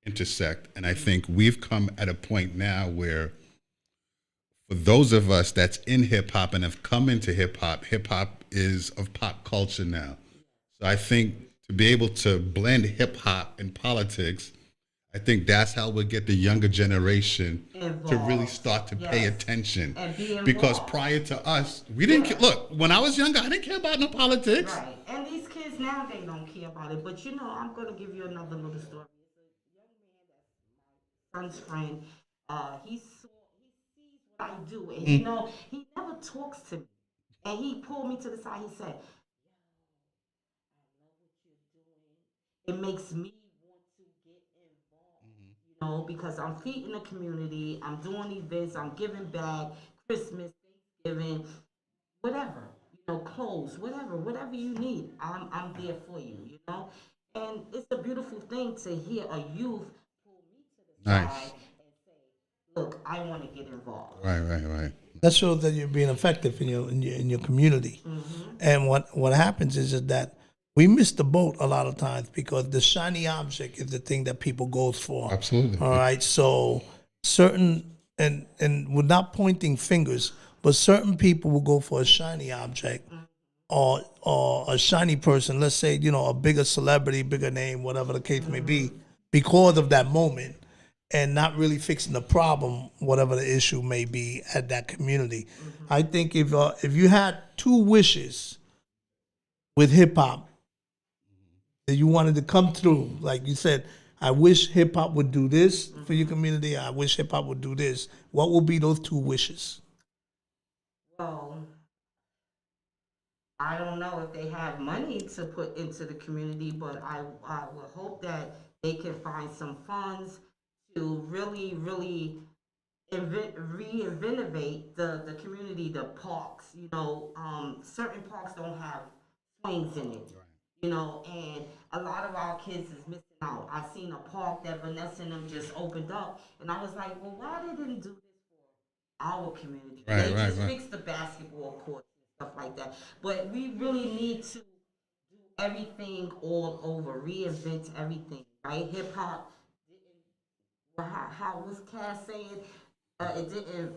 intersect. And I think we've come at a point now where for those of us that's in hip hop and have come into hip hop is of pop culture now. So I think to be able to blend hip hop and politics, I think that's how we'll get the younger generation to really start to pay attention. And be involved. Because prior to us, we didn't look. When I was younger, I didn't care about no politics. Right. And these kids now, they don't care about it. But I'm going to give you another little story. It's a young man that's my son's friend. He sees what I do, and he never talks to me. And he pulled me to the side. He said, "It makes me want to get involved, because I'm feeding the community, I'm doing events, I'm giving back, Christmas, Thanksgiving, whatever, clothes, whatever you need, I'm there for you, And it's a beautiful thing to hear a youth pull me to the side and say, look, I want to get involved. Right. That shows that you're being effective in your community. And what happens is that we miss the boat a lot of times because the shiny object is the thing that people goes for. Absolutely. All right. So certain and we're not pointing fingers, but certain people will go for a shiny object or a shiny person. Let's say a bigger celebrity, bigger name, whatever the case may be, because of that moment. And not really fixing the problem, whatever the issue may be at that community. I think if you had two wishes with hip hop that you wanted to come through, like you said, I wish hip hop would do this for your community. I wish hip hop would do this. What would be those two wishes? Well, I don't know if they have money to put into the community, but I would hope that they can find some funds to really, really reinnovate the community, the parks. Certain parks don't have swings in it, and a lot of our kids is missing out. I seen a park that Vanessa and them just opened up, and I was like, well, why they didn't do this for our community? They just fixed the basketball courts and stuff like that. But we really need to do everything all over, reinvent everything, right? Hip hop. How was Cass saying? It didn't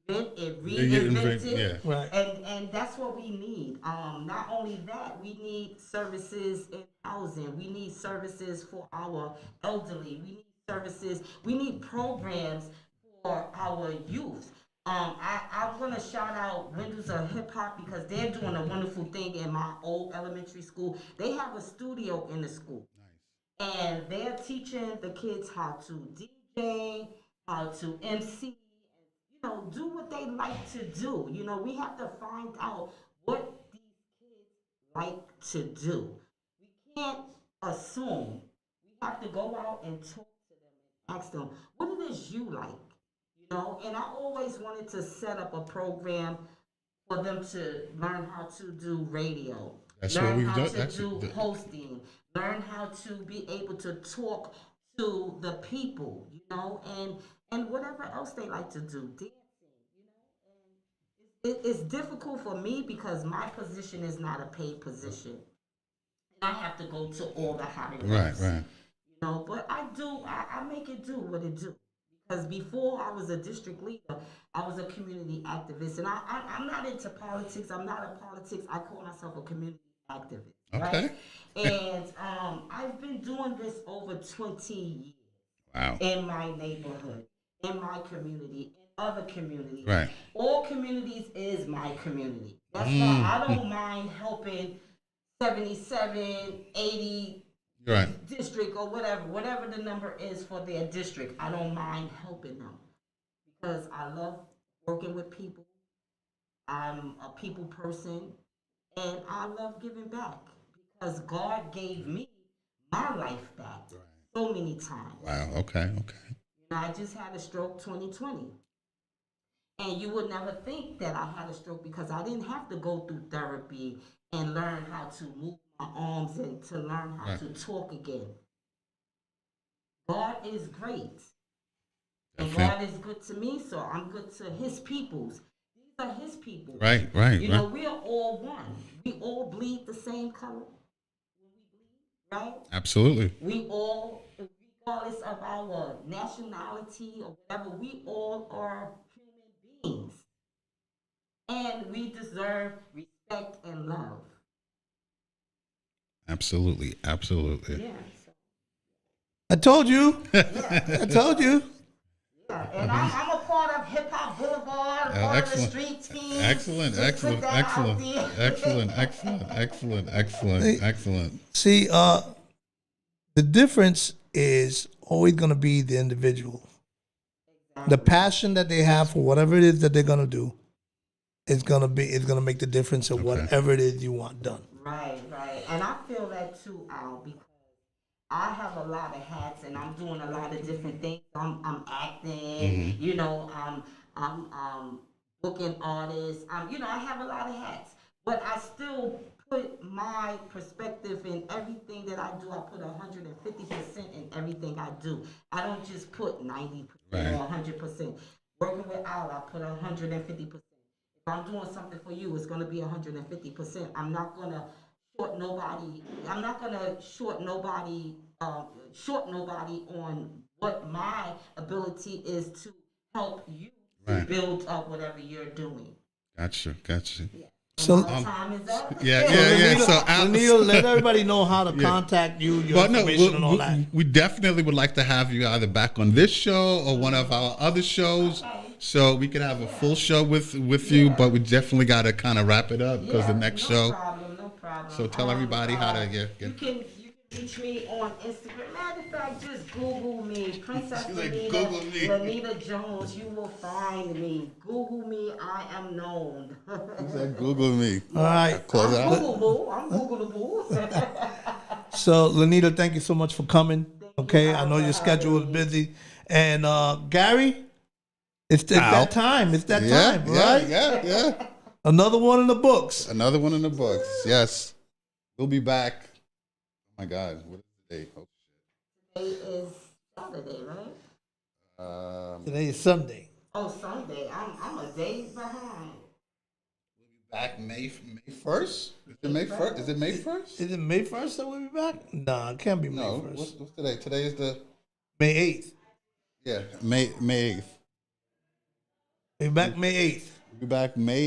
it reinvented. Yeah. Right. And that's what we need. Not only that, we need services in housing. We need services for our elderly. We need services. We need programs for our youth. I'm gonna shout out Windows of Hip Hop because they're doing a wonderful thing in my old elementary school. They have a studio in the school. And they're teaching the kids how to DJ, how to MC, and do what they like to do. We have to find out what these kids like to do. We can't assume. We have to go out and talk to them and ask them what it is you like. And I always wanted to set up a program for them to learn how to do radio. That's learn what we've how done. to do hosting. Learn how to be able to talk to the people, and whatever else they like to do, dancing, and it's difficult for me because my position is not a paid position, and I have to go to all the hot events. Right. But I make it do what it do. Because before I was a district leader, I was a community activist, and I'm not into politics. I'm not in politics. I call myself a community activist. Okay. Right? And I've been doing this over 20 years. Wow. In my neighborhood, in my community, in other communities. Right. All communities is my community. That's why I don't mind helping 77, 80 district or whatever the number is for their district. I don't mind helping them because I love working with people. I'm a people person, and I love giving back because God gave me my life back so many times. Wow. Okay. I just had a stroke 2020. And you would never think that I had a stroke because I didn't have to go through therapy and learn how to move my arms and to learn how to talk again. God is great. And God is good to me, so I'm good to his peoples. These are his people. Right. We are all one. We all bleed the same color when we bleed, right? Absolutely. We all, regardless of our nationality or whatever, we all are human beings. And we deserve respect and love. Absolutely. Yeah. I told you. I told you. Yeah, and I'm a part of Hiphop Boulevard, part of the Excellent. street team. Excellent. Just put that out there. Excellent. See, the difference is always going to be the individual. The passion that they have for whatever it is that they're going to do is going to make the difference in whatever it is you want done. Right. And I feel that too, Al, because I have a lot of hats and I'm doing a lot of different things. I'm acting, you know, I'm booking artists. You know, I have a lot of hats, but I still put my perspective in everything that I do. I put 150% in everything I do. I don't just put 90% or 100%. Working with Al, I put 150%. If I'm doing something for you, it's going to be 150%. I'm not going to short nobody. I'm not going to short nobody on what my ability is to help you to build up whatever you're doing. Gotcha. Yeah. So My time is up. Yeah. So Neil, let everybody know how to contact you, your information and all that. We definitely would like to have you either back on this show or one of our other shows, so we could have a full show with you. But we definitely got to kind of wrap it up because the next show. No problem. So tell everybody how to get. You can reach me on Instagram. Matter of fact, just Google me, Princess She's like, Lanita, Google me. Lanita Jones. You will find me. Google me. I am known. Google me. All right. Close it out. I'm Googleable. So, Lanita, thank you so much for coming. Okay, I know your schedule is busy. And Gary, it's that time. It's that time, right? Yeah. Another one in the books. Another one in the books. Yes. We'll be back. Oh my God. What is the date? Oh, Today is Saturday, right? Today is Sunday. Oh, Sunday. I'm a day behind. back May 1st? Is it May 1st? Is it May 1st? Is it May 1st that we'll be back? Nah, it can't be May No. 1st. What's today? Today is the May 8th. May 8th. We'll be back May 8th. We'll be back May